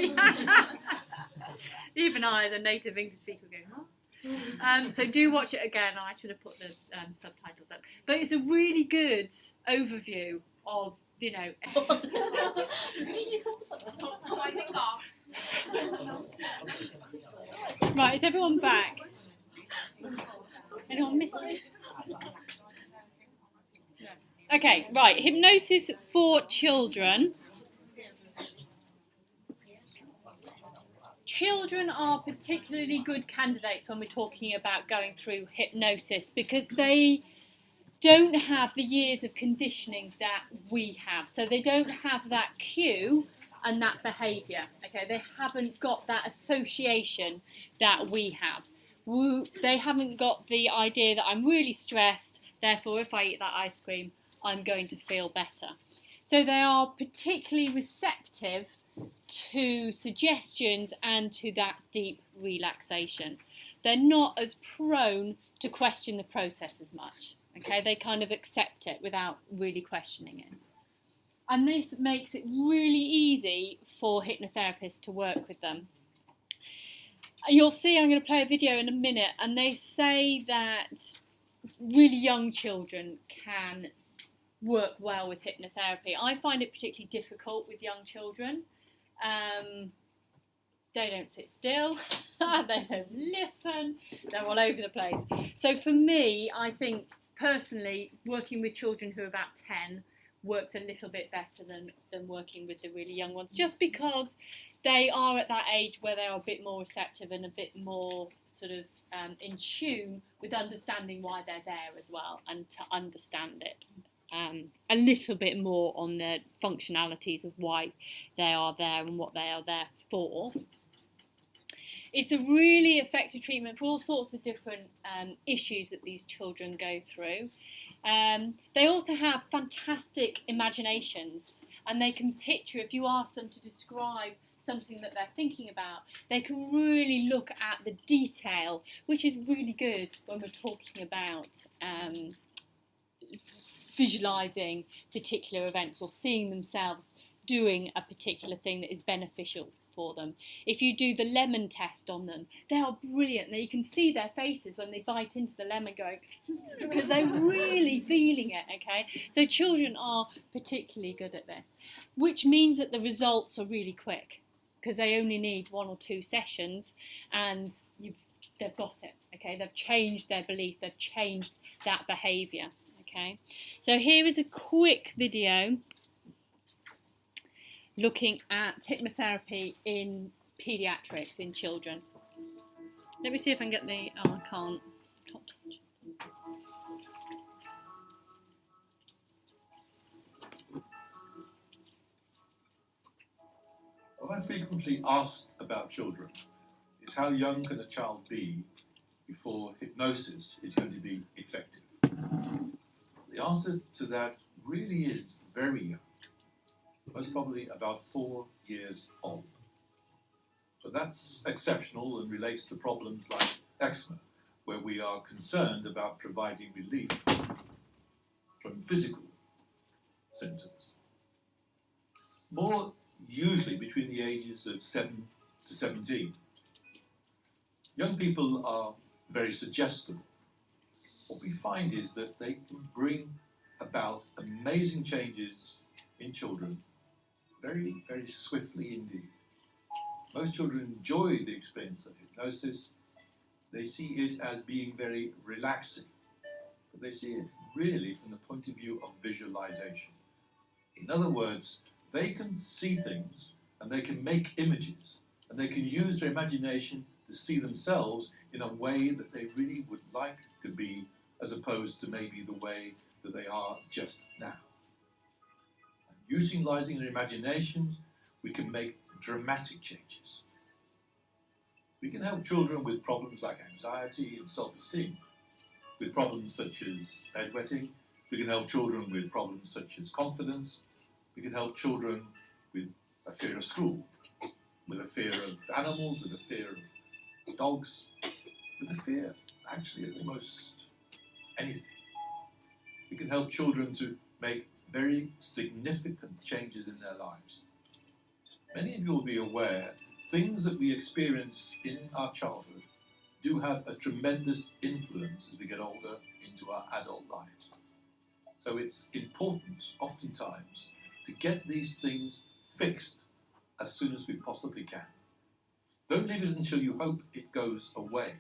even I, as a native English speaker, going, what? So do watch it again. I should have put the subtitles up. But it's a really good overview of, you know... Right, is everyone back? Anyone missing? No. Okay, right, hypnosis for children. Children are particularly good candidates when we're talking about going through hypnosis because they don't have the years of conditioning that we have. So they don't have that cue and that behaviour. Okay, they haven't got that association that we have. They haven't got the idea that I'm really stressed, therefore if I eat that ice cream, I'm going to feel better. So they are particularly receptive to suggestions and to that deep relaxation. They're not as prone to question the process as much. Okay, they kind of accept it without really questioning it. And this makes it really easy for hypnotherapists to work with them. You'll see I'm going to play a video in a minute, and they say that really young children can work well with hypnotherapy. I find it particularly difficult with young children. They don't sit still, they don't listen, they're all over the place. So for me, I think personally, working with children who are about 10 works a little bit better than working with the really young ones, just because they are at that age where they are a bit more receptive and a bit more sort of in tune with understanding why they're there as well, and to understand it a little bit more on the functionalities of why they are there and what they are there for. It's a really effective treatment for all sorts of different issues that these children go through. They also have fantastic imaginations, and they can picture, if you ask them to describe something that they're thinking about, they can really look at the detail, which is really good when we're talking about visualising particular events or seeing themselves doing a particular thing that is beneficial for them. If you do the lemon test on them, they are brilliant. You can see their faces when they bite into the lemon going, because they're really feeling it, okay? So children are particularly good at this, which means that the results are really quick, because they only need 1 or 2 sessions and they've got it, okay? They've changed their belief, they've changed that behaviour, okay? So here is a quick video looking at hypnotherapy in paediatrics, in children. Let me see if I can get the... oh, I can't touch. What I'm frequently asked about children is how young can a child be before hypnosis is going to be effective? The answer to that really is very young. Most probably about 4 years old. So that's exceptional and relates to problems like eczema, where we are concerned about providing relief from physical symptoms. More usually between the ages of 7 to 17. Young people are very suggestible. What we find is that they can bring about amazing changes in children very, very swiftly indeed. Most children enjoy the experience of hypnosis. They see it as being very relaxing, but they see it really from the point of view of visualization. In other words, they can see things and they can make images and they can use their imagination to see themselves in a way that they really would like to be, as opposed to maybe the way that they are just now. Utilising their imagination, we can make dramatic changes. We can help children with problems like anxiety and self-esteem, with problems such as bedwetting. We can help children with problems such as confidence. We can help children with a fear of school, with a fear of animals, with a fear of dogs, with a fear, actually, of almost anything. We can help children to make very significant changes in their lives. Many of you will be aware things that we experience in our childhood do have a tremendous influence as we get older into our adult lives. So it's important, oftentimes, to get these things fixed as soon as we possibly can. Don't leave it until you hope it goes away,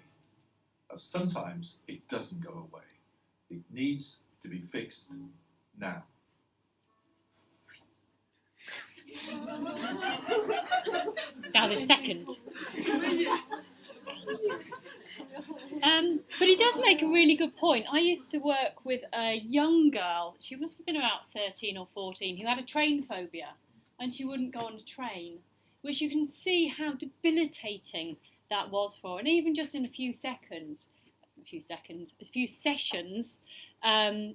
as sometimes it doesn't go away. It needs to be fixed now. Now the second. But he does make a really good point. I used to work with a young girl, she must have been about 13 or 14, who had a train phobia, and she wouldn't go on a train, which you can see how debilitating that was for her. And even just in a few sessions,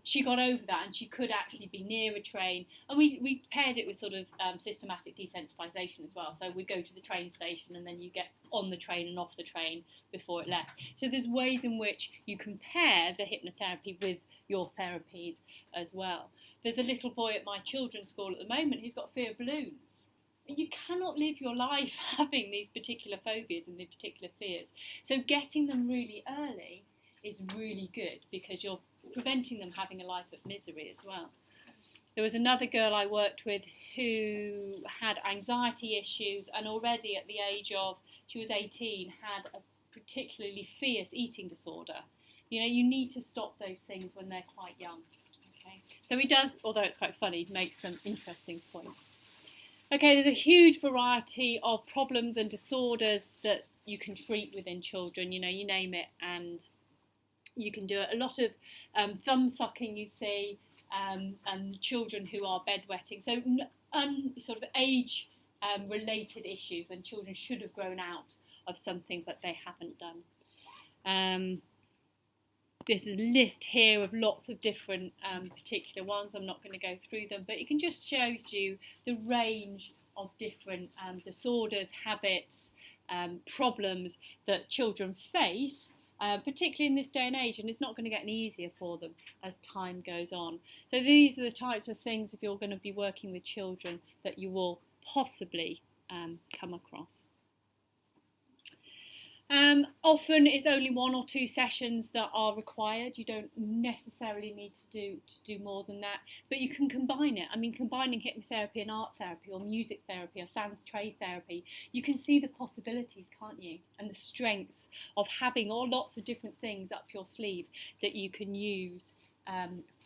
she got over that and she could actually be near a train. And we paired it with sort of systematic desensitisation as well. So we'd go to the train station and then you get on the train and off the train before it left. So there's ways in which you can pair the hypnotherapy with your therapies as well. There's a little boy at my children's school at the moment who's got fear of balloons. You cannot live your life having these particular phobias and these particular fears. So getting them really early is really good because you're preventing them having a life of misery as well. There was another girl I worked with who had anxiety issues and already at the age of, she was 18, had a particularly fierce eating disorder. You know, you need to stop those things when they're quite young. Okay? So he does, although it's quite funny, make some interesting points. Okay, there's a huge variety of problems and disorders that you can treat within children, you know, you name it, and you can do it. A lot of thumb sucking you see, children who are bedwetting. So sort of age related issues when children should have grown out of something but they haven't done. There's a list here of lots of different particular ones. I'm not going to go through them, but it can just show you the range of different disorders, habits, problems that children face, particularly in this day and age, and it's not going to get any easier for them as time goes on. So these are the types of things, if you're going to be working with children, that you will possibly come across. Often it's only 1 or 2 sessions that are required. You don't necessarily need to do more than that, but you can combine it. I mean, combining hypnotherapy and art therapy, or music therapy, or sound trade therapy, you can see the possibilities, can't you? And the strengths of having lots of different things up your sleeve that you can use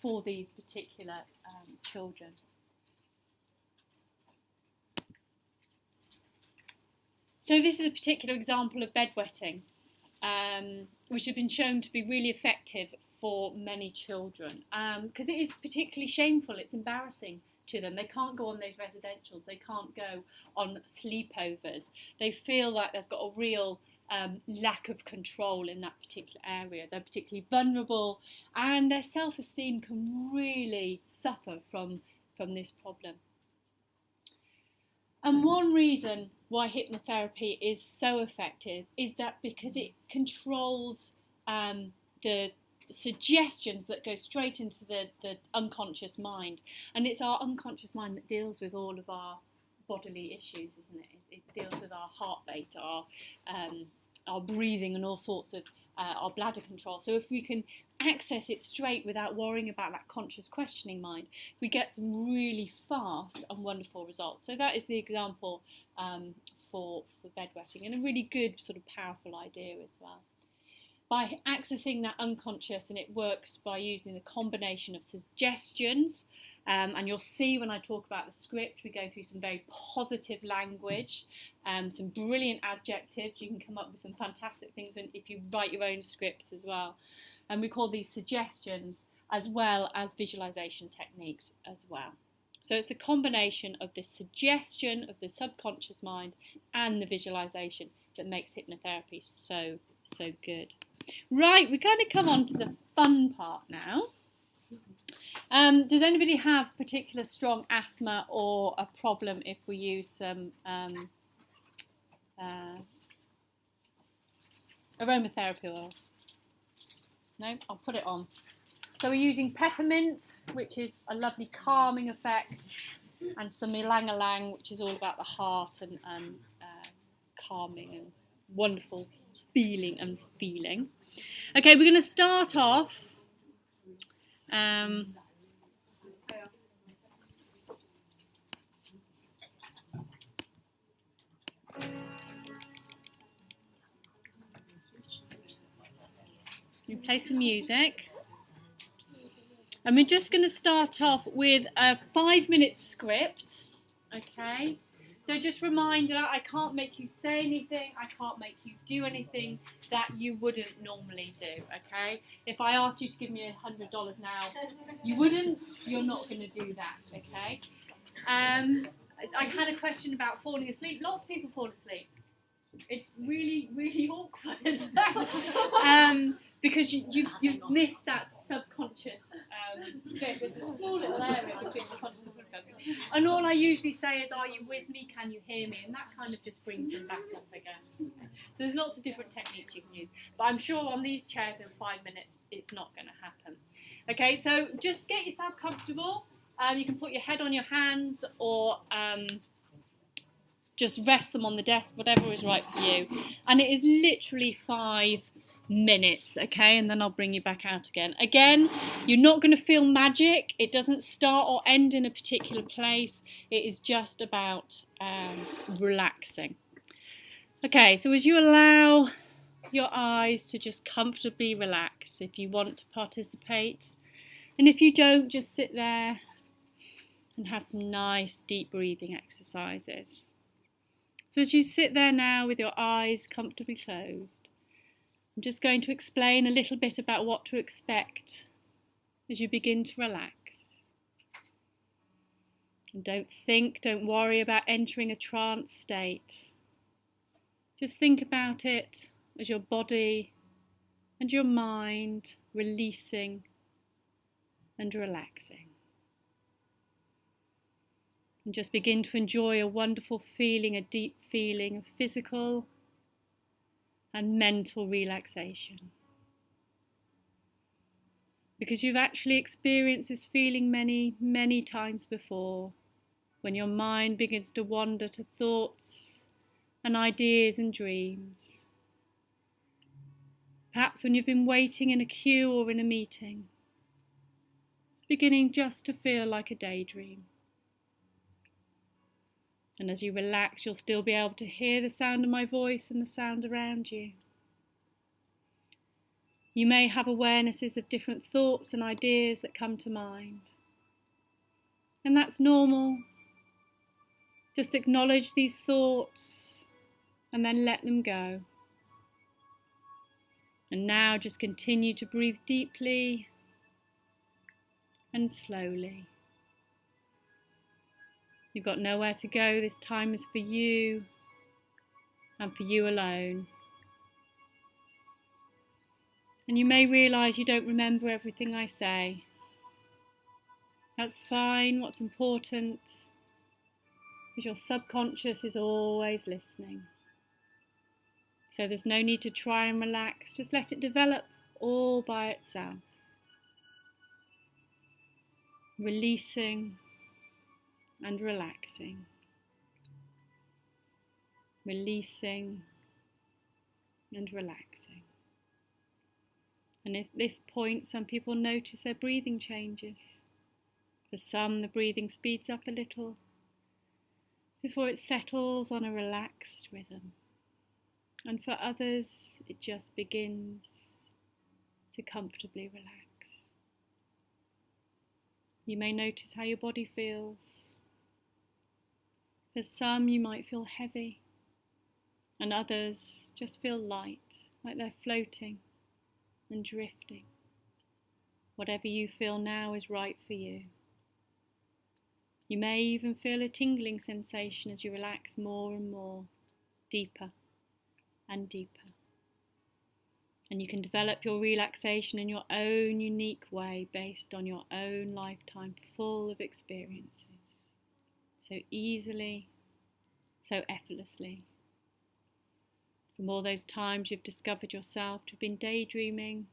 for these particular children. So this is a particular example of bedwetting, which has been shown to be really effective for many children, because it is particularly shameful. It's embarrassing to them. They can't go on those residentials. They can't go on sleepovers. They feel like they've got a real lack of control in that particular area. They're particularly vulnerable, and their self-esteem can really suffer from this problem. And one reason why hypnotherapy is so effective is that because it controls the suggestions that go straight into the unconscious mind. And it's our unconscious mind that deals with all of our bodily issues, isn't it? It deals with our heart rate, our breathing, and all sorts of our bladder control. So if we can access it straight without worrying about that conscious questioning mind, we get some really fast and wonderful results. So that is the example for bedwetting, and a really good sort of powerful idea as well. By accessing that unconscious, and it works by using the combination of suggestions, and you'll see when I talk about the script, we go through some very positive language, some brilliant adjectives. You can come up with some fantastic things if you write your own scripts as well. And we call these suggestions, as well as visualization techniques as well. So it's the combination of the suggestion of the subconscious mind and the visualization that makes hypnotherapy so good. Right, we're going to come on to the fun part now. Does anybody have particular strong asthma or a problem if we use some aromatherapy oil? No, I'll put it on. So we're using peppermint, which is a lovely calming effect, and some ylang-ylang, which is all about the heart and calming and wonderful feeling and feeling. Okay, we're going to start off. We play some music. And we're just going to start off with a 5-minute script, okay? So just a reminder, I can't make you say anything, I can't make you do anything that you wouldn't normally do, okay? If I asked you to give me $100 now, you wouldn't, you're not going to do that, okay? I had a question about falling asleep. Lots of people fall asleep. It's really, really awkward. Because you've missed that subconscious bit. There's a small little area between the conscious and subconscious. And all I usually say is, are you with me? Can you hear me? And that kind of just brings them back up again. There's lots of different techniques you can use. But I'm sure on these chairs in 5 minutes, it's not going to happen. Okay, so just get yourself comfortable. You can put your head on your hands, or just rest them on the desk, whatever is right for you. And it is literally 5 minutes, okay, and then I'll bring you back out again. Again, you're not going to feel magic. It doesn't start or end in a particular place. It is just about relaxing. Okay, so as you allow your eyes to just comfortably relax, if you want to participate, and if you don't, just sit there and have some nice deep breathing exercises. So as you sit there now with your eyes comfortably closed, I'm just going to explain a little bit about what to expect as you begin to relax. And don't worry about entering a trance state. Just think about it as your body and your mind releasing and relaxing. And just begin to enjoy a wonderful feeling, a deep feeling of physical and mental relaxation. Because you've actually experienced this feeling many, many times before, when your mind begins to wander to thoughts and ideas and dreams. Perhaps when you've been waiting in a queue or in a meeting, it's beginning just to feel like a daydream. And as you relax, you'll still be able to hear the sound of my voice and the sound around you. You may have awarenesses of different thoughts and ideas that come to mind. And that's normal. Just acknowledge these thoughts and then let them go. And now just continue to breathe deeply and slowly. You've got nowhere to go. This time is for you and for you alone. And you may realise you don't remember everything I say. That's fine. What's important is your subconscious is always listening. So there's no need to try and relax. Just let it develop all by itself. Releasing and relaxing. Releasing and relaxing. And at this point, some people notice their breathing changes. For some, the breathing speeds up a little before it settles on a relaxed rhythm. And for others, it just begins to comfortably relax. You may notice how your body feels. For some, you might feel heavy, and others just feel light, like they're floating and drifting. Whatever you feel now is right for you. You may even feel a tingling sensation as you relax more and more, deeper and deeper. And you can develop your relaxation in your own unique way based on your own lifetime full of experiences. So easily, so effortlessly. From all those times you've discovered yourself to have been daydreaming,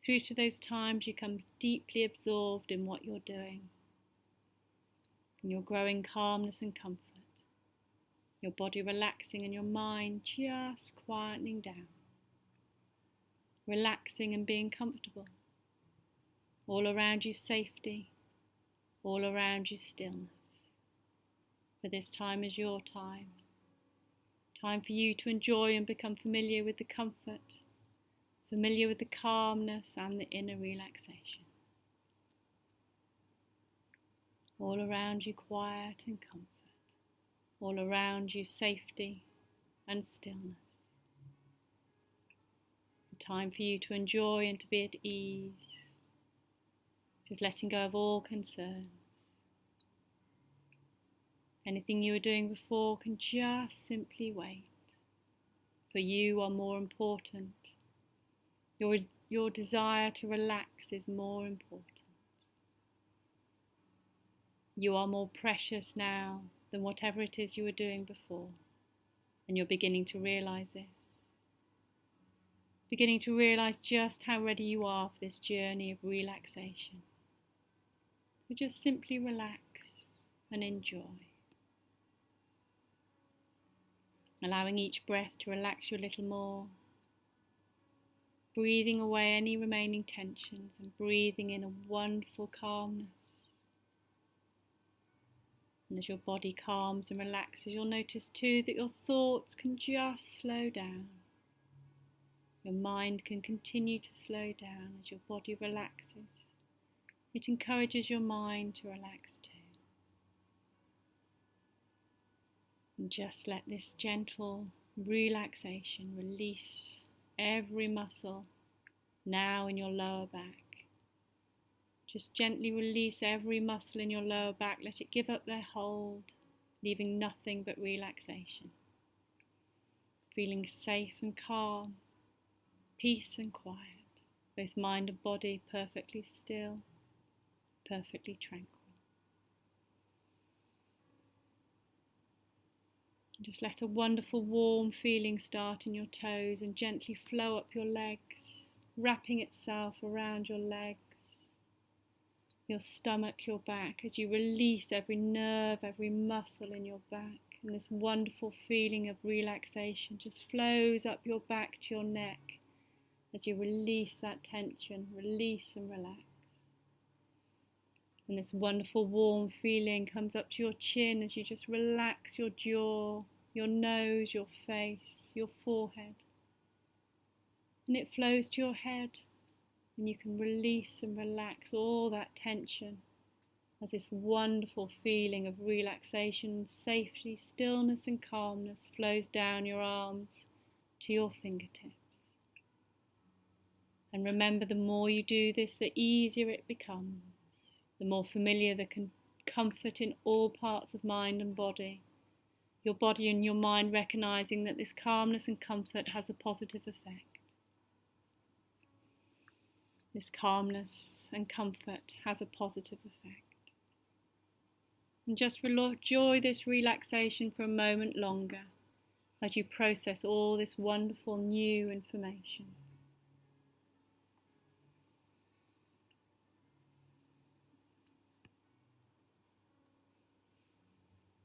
through to those times you become deeply absorbed in what you're doing, in your growing calmness and comfort, your body relaxing and your mind just quietening down, relaxing and being comfortable. All around you safety, all around you stillness. For this time is your time. Time for you to enjoy and become familiar with the comfort, familiar with the calmness and the inner relaxation. All around you quiet and comfort. All around you safety and stillness. A time for you to enjoy and to be at ease. Just letting go of all concern. Anything you were doing before can just simply wait. For you are more important. Your desire to relax is more important. You are more precious now than whatever it is you were doing before. And you're beginning to realise this. Beginning to realise just how ready you are for this journey of relaxation. So just simply relax and enjoy. Allowing each breath to relax you a little more. Breathing away any remaining tensions and breathing in a wonderful calmness. And as your body calms and relaxes, you'll notice too that your thoughts can just slow down. Your mind can continue to slow down as your body relaxes. It encourages your mind to relax too. And just let this gentle relaxation release every muscle now in your lower back. Just gently release every muscle in your lower back. Let it give up their hold, leaving nothing but relaxation. Feeling safe and calm, peace and quiet, both mind and body perfectly still, perfectly tranquil. Just let a wonderful warm feeling start in your toes and gently flow up your legs, wrapping itself around your legs, your stomach, your back, as you release every nerve, every muscle in your back. And this wonderful feeling of relaxation just flows up your back to your neck as you release that tension, release and relax. And this wonderful warm feeling comes up to your chin as you just relax your jaw, your nose, your face, your forehead. And it flows to your head, and you can release and relax all that tension as this wonderful feeling of relaxation, safety, stillness and calmness flows down your arms to your fingertips. And remember, the more you do this, the easier it becomes, the more familiar the comfort in all parts of mind and body. Your body and your mind recognizing that this calmness and comfort has a positive effect. This calmness and comfort has a positive effect. And just enjoy this relaxation for a moment longer as you process all this wonderful new information.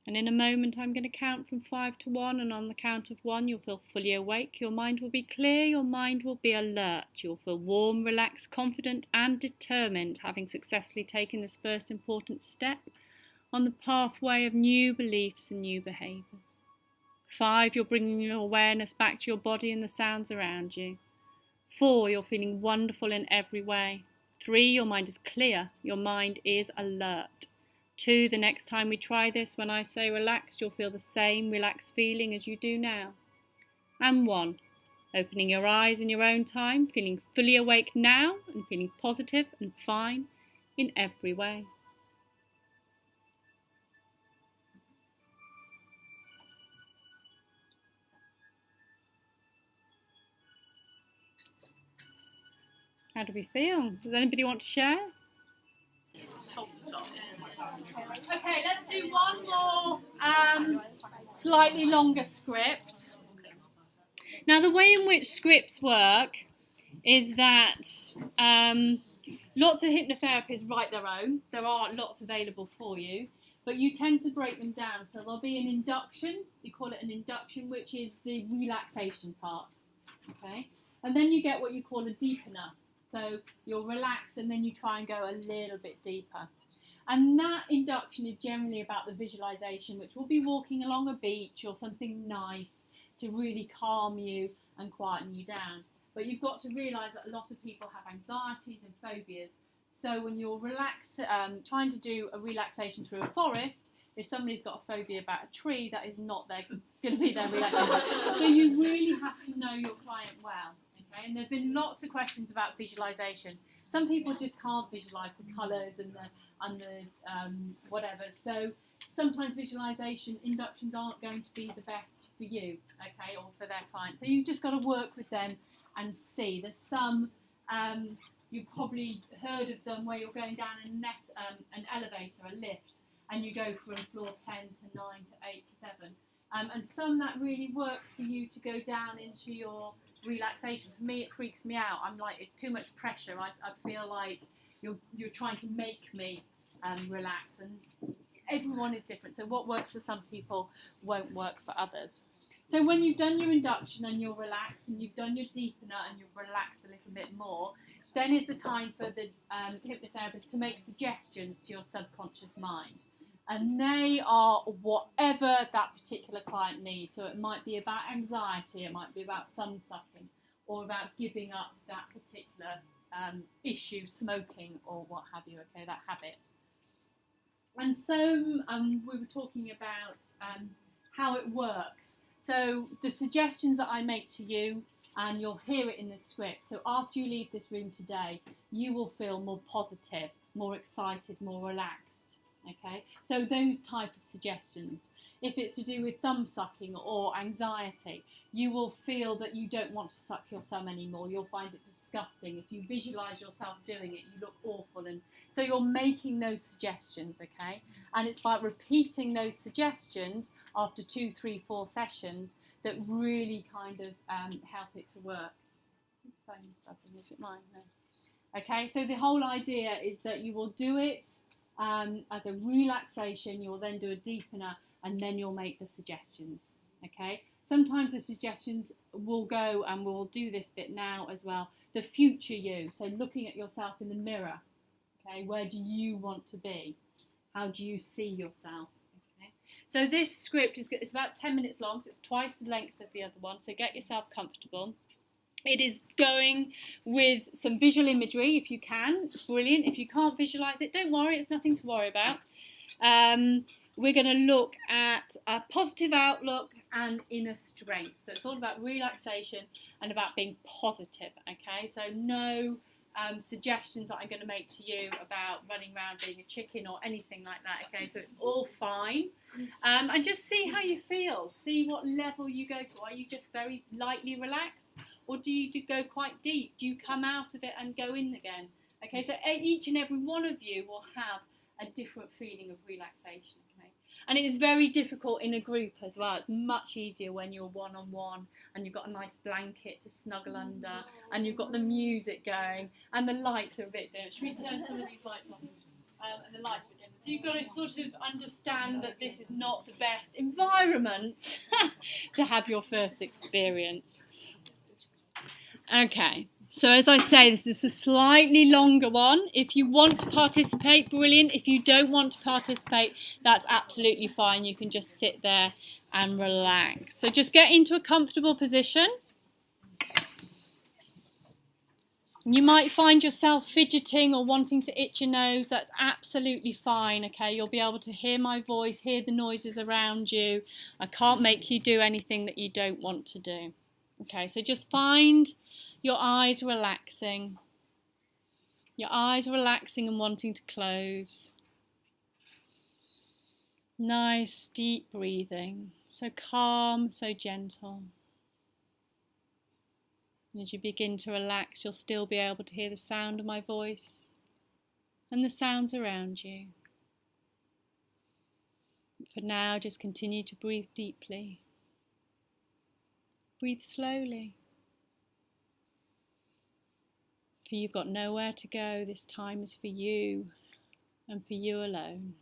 And in a moment I'm going to count from 5 to 1, and on the count of 1 you'll feel fully awake, your mind will be clear, your mind will be alert, you'll feel warm, relaxed, confident and determined, having successfully taken this first important step on the pathway of new beliefs and new behaviours. 5, you're bringing your awareness back to your body and the sounds around you. 4, you're feeling wonderful in every way. 3, your mind is clear, your mind is alert. 2, the next time we try this, when I say relax, you'll feel the same relaxed feeling as you do now. And 1, opening your eyes in your own time, feeling fully awake now and feeling positive and fine in every way. How do we feel? Does anybody want to share? Okay, let's do one more slightly longer script. Now, the way in which scripts work is that lots of hypnotherapists write their own. There are lots available for you, but you tend to break them down. So there'll be an induction, you call it an induction, which is the relaxation part. Okay, and then you get what you call a deepener. So you'll relax and then you try and go a little bit deeper. And that induction is generally about the visualization, which will be walking along a beach or something nice to really calm you and quieten you down. But you've got to realise that a lot of people have anxieties and phobias. So when you're trying to do a relaxation through a forest, if somebody's got a phobia about a tree, that is not going to be their relaxation. So you really have to know your client well. Okay? And there's been lots of questions about visualization. Some people just can't visualize the colours and the whatever. So sometimes visualization inductions aren't going to be the best for you, okay, or for their client. So you've just got to work with them and see. There's some you've probably heard of them where you're going down an elevator, a lift, and you go from floor 10 to 9 to 8 to 7. And some that really works for you to go down into your relaxation. For me, it freaks me out. I'm like, it's too much pressure. I feel like you're trying to make me relax, and everyone is different. So what works for some people won't work for others. So when you've done your induction and you're relaxed, and you've done your deepener and you've relaxed a little bit more, then is the time for the hypnotherapist to make suggestions to your subconscious mind. And they are whatever that particular client needs. So it might be about anxiety, it might be about thumb sucking, or about giving up that particular issue, smoking, or what have you, okay, that habit. And so we were talking about how it works. So the suggestions that I make to you, and you'll hear it in this script. So after you leave this room today, you will feel more positive. more excited, more relaxed. Okay, so those type of suggestions. If it's to do with thumb sucking or anxiety, you will feel that you don't want to suck your thumb anymore. You'll find it disgusting. If you visualise yourself doing it, you look awful. And so you're making those suggestions, okay? And it's by repeating those suggestions after 2, 3, 4 sessions that really kind of help it to work. Whose phone is buzzing? Is it mine? No. Okay, so the whole idea is that you will do it as a relaxation. You will then do a deepener, and then you'll make the suggestions, okay? Sometimes the suggestions will go, and we'll do this bit now as well, the future you. So looking at yourself in the mirror, okay? Where do you want to be? How do you see yourself? Okay? So this script is about 10 minutes long, so it's twice the length of the other one, so get yourself comfortable. It is going with some visual imagery if you can, brilliant. If you can't visualise it, don't worry, it's nothing to worry about. We're going to look at a positive outlook and inner strength. So it's all about relaxation and about being positive, okay? So no suggestions that I'm going to make to you about running around being a chicken or anything like that, okay? So it's all fine. And just see how you feel. See what level you go to. Are you just very lightly relaxed? Or do you go quite deep? Do you come out of it and go in again? Okay, so each and every one of you will have a different feeling of relaxation. And it is very difficult in a group as well. It's much easier when you're one-on-one and you've got a nice blanket to snuggle under and you've got the music going and the lights are a bit dim. Should we turn some of these lights on? And the lights are a bit dim. So you've got to sort of understand that this is not the best environment to have your first experience. Okay. So as I say, this is a slightly longer one. If you want to participate, brilliant. If you don't want to participate, that's absolutely fine. You can just sit there and relax. So just get into a comfortable position. You might find yourself fidgeting or wanting to itch your nose. That's absolutely fine, okay? You'll be able to hear my voice, hear the noises around you. I can't make you do anything that you don't want to do. Okay, so just find your eyes relaxing. Your eyes relaxing and wanting to close. Nice deep breathing. So calm, so gentle. And as you begin to relax, you'll still be able to hear the sound of my voice and the sounds around you. For now, just continue to breathe deeply. Breathe slowly. For you've got nowhere to go. This time is for you and for you alone.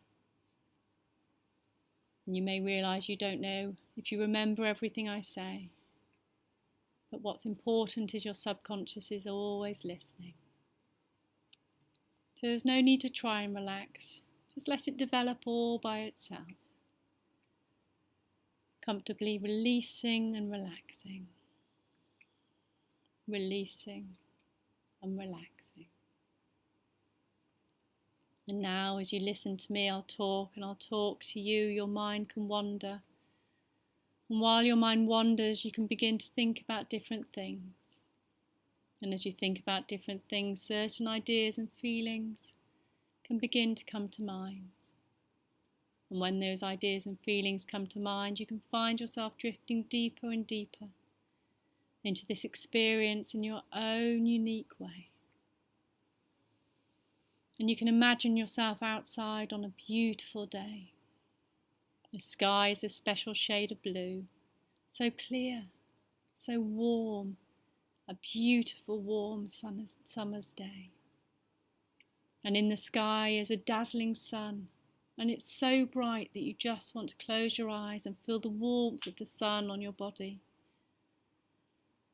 And you may realise you don't know if you remember everything I say. But what's important is your subconscious is always listening. So there's no need to try and relax. Just let it develop all by itself. Comfortably releasing and relaxing. Releasing and relaxing. And now as you listen to me, I'll talk to you. Your mind can wander. And while your mind wanders, you can begin to think about different things. And as you think about different things, certain ideas and feelings can begin to come to mind. And when those ideas and feelings come to mind, you can find yourself drifting deeper and deeper into this experience in your own unique way. And you can imagine yourself outside on a beautiful day. The sky is a special shade of blue, so clear, so warm, a beautiful warm summer's day. And in the sky is a dazzling sun, and it's so bright that you just want to close your eyes and feel the warmth of the sun on your body.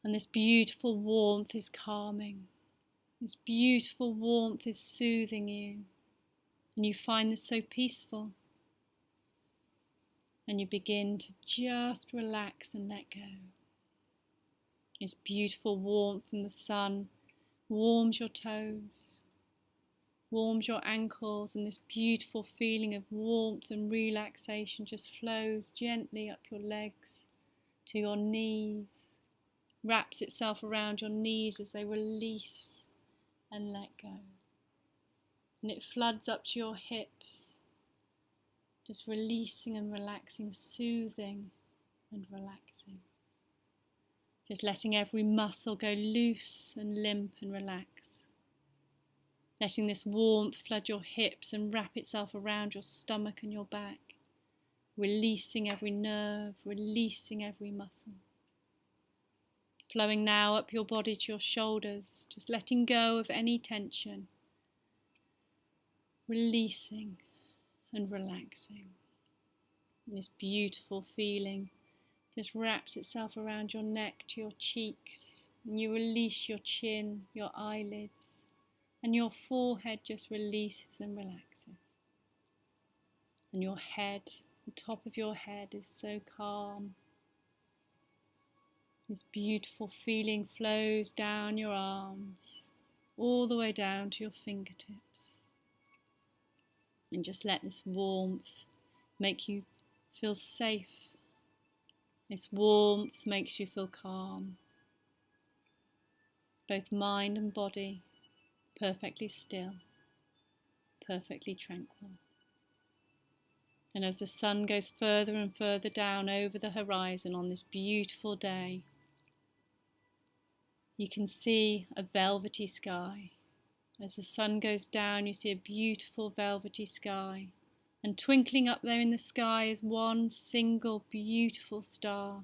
And this beautiful warmth is calming. This beautiful warmth is soothing you. And you find this so peaceful. And you begin to just relax and let go. This beautiful warmth from the sun warms your toes, warms your ankles, and this beautiful feeling of warmth and relaxation just flows gently up your legs to your knees, wraps itself around your knees as they release and let go. and it floods up to your hips, just releasing and relaxing, soothing and relaxing. Just letting every muscle go loose and limp and relax. Letting this warmth flood your hips and wrap itself around your stomach and your back. Releasing every nerve, releasing every muscle. Flowing now up your body to your shoulders, just letting go of any tension. Releasing and relaxing. And this beautiful feeling just wraps itself around your neck to your cheeks, and you release your chin, your eyelids, and your forehead just releases and relaxes. And your head, the top of your head is so calm. This beautiful feeling flows down your arms, all the way down to your fingertips. And just let this warmth make you feel safe. This warmth makes you feel calm. Both mind and body perfectly still, perfectly tranquil. And as the sun goes further and further down over the horizon on this beautiful day, you can see a velvety sky. As the sun goes down, you see a beautiful velvety sky. And twinkling up there in the sky is one single beautiful star.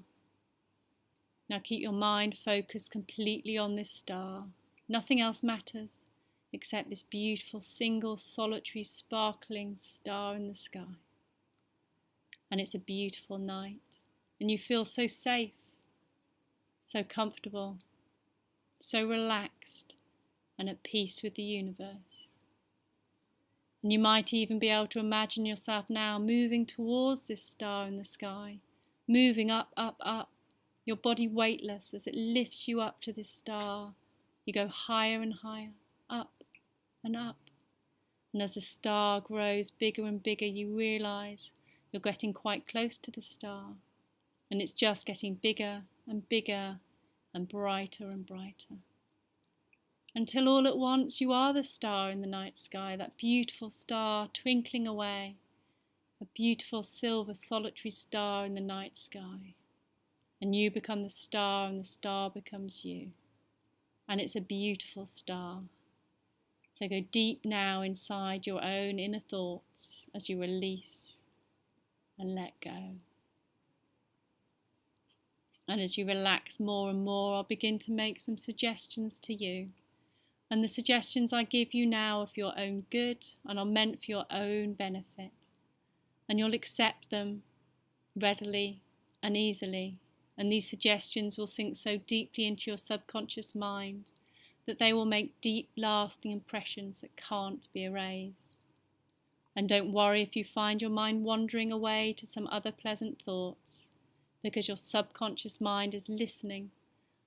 Now keep your mind focused completely on this star. Nothing else matters except this beautiful single solitary sparkling star in the sky. And it's a beautiful night. And you feel so safe, so comfortable, so relaxed and at peace with the universe. And you might even be able to imagine yourself now moving towards this star in the sky, moving up, up, up, your body weightless as it lifts you up to this star. You go higher and higher, up and up. And as the star grows bigger and bigger, you realise you're getting quite close to the star. And it's just getting bigger and bigger and brighter and brighter. Until all at once you are the star in the night sky, that beautiful star twinkling away, a beautiful silver solitary star in the night sky. And you become the star and the star becomes you. And it's a beautiful star. So go deep now inside your own inner thoughts as you release and let go. And as you relax more and more, I'll begin to make some suggestions to you. And the suggestions I give you now are for your own good and are meant for your own benefit. And you'll accept them readily and easily. And these suggestions will sink so deeply into your subconscious mind that they will make deep, lasting impressions that can't be erased. And don't worry if you find your mind wandering away to some other pleasant thoughts, because your subconscious mind is listening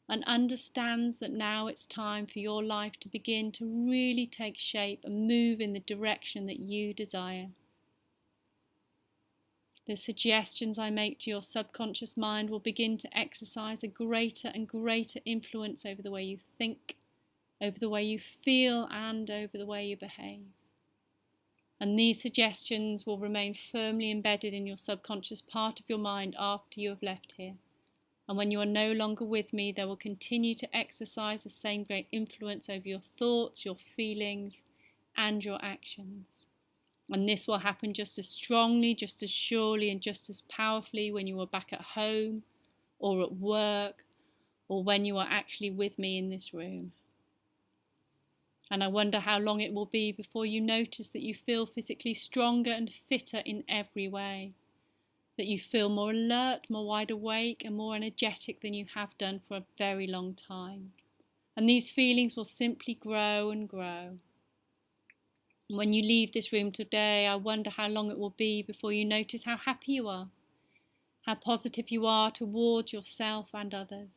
and understands that now it's time for your life to begin to really take shape and move in the direction that you desire. The suggestions I make to your subconscious mind will begin to exercise a greater and greater influence over the way you think, over the way you feel, and over the way you behave. And these suggestions will remain firmly embedded in your subconscious part of your mind after you have left here. And when you are no longer with me, they will continue to exercise the same great influence over your thoughts, your feelings, and your actions. And this will happen just as strongly, just as surely, and just as powerfully when you are back at home, or at work, or when you are actually with me in this room. And I wonder how long it will be before you notice that you feel physically stronger and fitter in every way. That you feel more alert, more wide awake, and more energetic than you have done for a very long time. And these feelings will simply grow and grow. And when you leave this room today, I wonder how long it will be before you notice how happy you are, how positive you are towards yourself and others.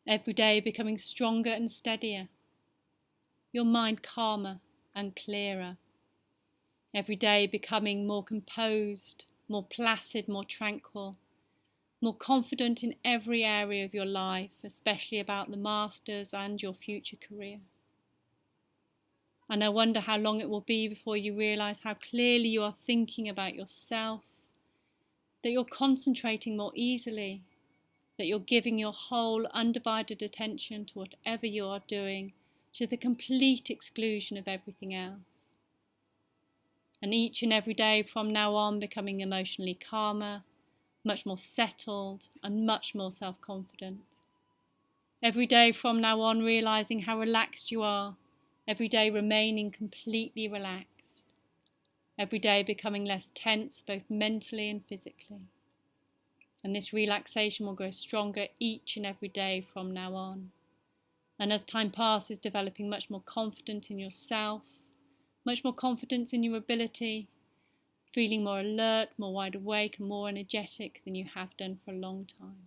Every day becoming stronger and steadier, your mind calmer and clearer. Every day becoming more composed, more placid, more tranquil, more confident in every area of your life, especially about the masters and your future career. And I wonder how long it will be before you realise how clearly you are thinking about yourself, that you're concentrating more easily, that you're giving your whole undivided attention to whatever you are doing, to the complete exclusion of everything else. And each and every day from now on becoming emotionally calmer, much more settled and much more self-confident. Every day from now on realising how relaxed you are, every day remaining completely relaxed, every day becoming less tense both mentally and physically. And this relaxation will grow stronger each and every day from now on. And as time passes, developing much more confidence in yourself, much more confidence in your ability, feeling more alert, more wide awake and more energetic than you have done for a long time.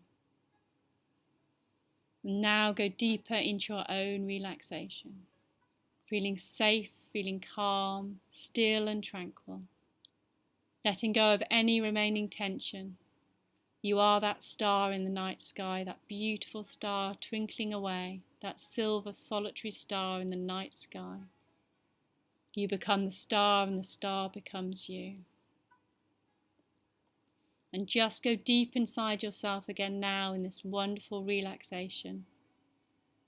And now go deeper into your own relaxation, feeling safe, feeling calm, still and tranquil, letting go of any remaining tension. You are that star in the night sky, that beautiful star twinkling away, that silver solitary star in the night sky. You become the star and the star becomes you. And just go deep inside yourself again now in this wonderful relaxation.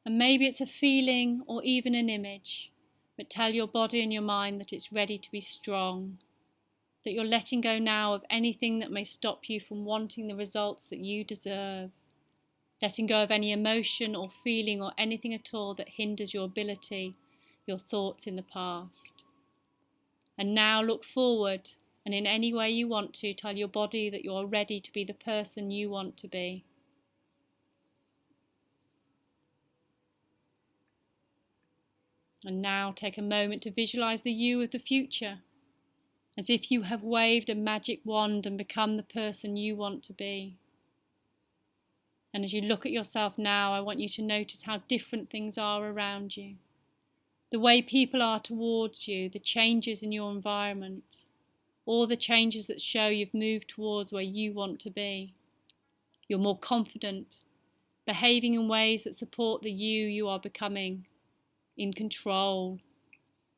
And maybe it's a feeling or even an image, but tell your body and your mind that it's ready to be strong, that you're letting go now of anything that may stop you from wanting the results that you deserve, letting go of any emotion or feeling or anything at all that hinders your ability, your thoughts in the past. And now look forward, and in any way you want to, tell your body that you're ready to be the person you want to be. And now take a moment to visualise the you of the future, as if you have waved a magic wand and become the person you want to be. And as you look at yourself now, I want you to notice how different things are around you. The way people are towards you, the changes in your environment, all the changes that show you've moved towards where you want to be. You're more confident, behaving in ways that support the you are becoming, in control,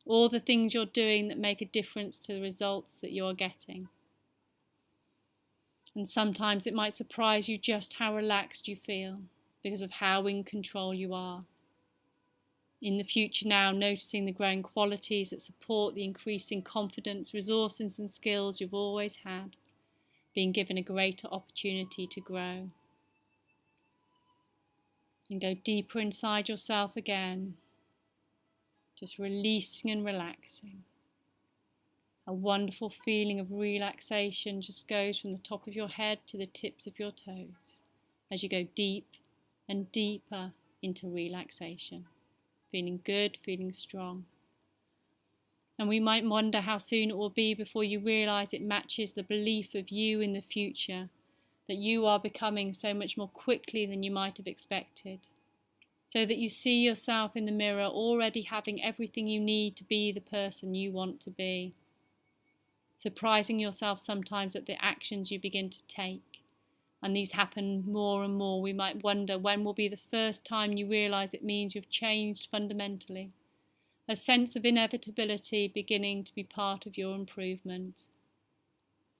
all the things you're doing that make a difference to the results that you're getting. And sometimes it might surprise you just how relaxed you feel because of how in control you are. In the future now, noticing the growing qualities that support the increasing confidence, resources and skills you've always had, being given a greater opportunity to grow. And go deeper inside yourself again, just releasing and relaxing. A wonderful feeling of relaxation just goes from the top of your head to the tips of your toes as you go deep and deeper into relaxation. Feeling good, feeling strong. And we might wonder how soon it will be before you realise it matches the belief of you in the future, that you are becoming so much more quickly than you might have expected, so that you see yourself in the mirror already having everything you need to be the person you want to be. Surprising yourself sometimes at the actions you begin to take. And these happen more and more. We might wonder when will be the first time you realise it means you've changed fundamentally. A sense of inevitability beginning to be part of your improvement.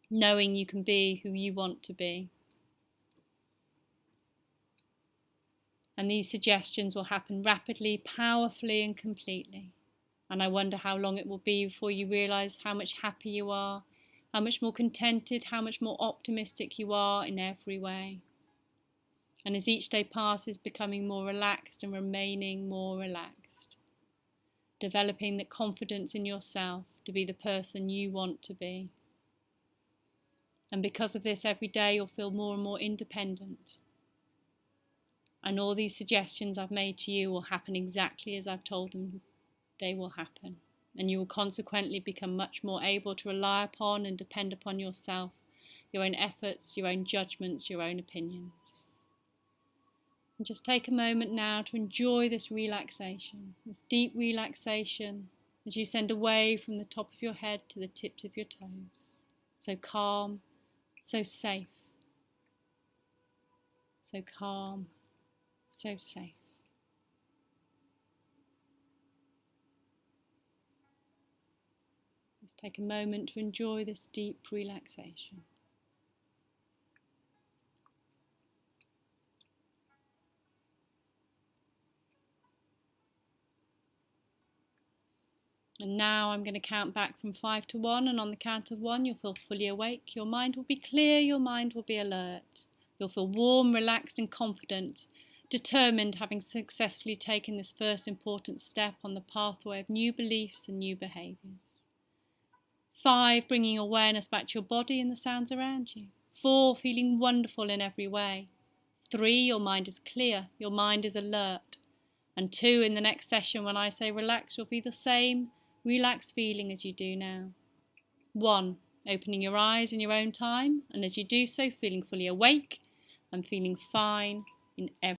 Knowing you can be who you want to be. And these suggestions will happen rapidly, powerfully and completely. And I wonder how long it will be before you realise how much happier you are, how much more contented, how much more optimistic you are in every way. And as each day passes, becoming more relaxed and remaining more relaxed. Developing the confidence in yourself to be the person you want to be. And because of this, every day you'll feel more and more independent. And all these suggestions I've made to you will happen exactly as I've told them they will happen. And you will consequently become much more able to rely upon and depend upon yourself, your own efforts, your own judgments, your own opinions. And just take a moment now to enjoy this relaxation, this deep relaxation as you send a wave from the top of your head to the tips of your toes. So calm, so safe. So calm, so safe. Take a moment to enjoy this deep relaxation. And now I'm going to count back from 5 to 1, and on the count of 1 you'll feel fully awake. Your mind will be clear, your mind will be alert. You'll feel warm, relaxed and confident, determined, having successfully taken this first important step on the pathway of new beliefs and new behaviours. 5, bringing awareness back to your body and the sounds around you. 4, feeling wonderful in every way. 3, your mind is clear, your mind is alert. And 2, in the next session when I say relax, you'll feel the same relaxed feeling as you do now. 1, opening your eyes in your own time, and as you do so, feeling fully awake and feeling fine in every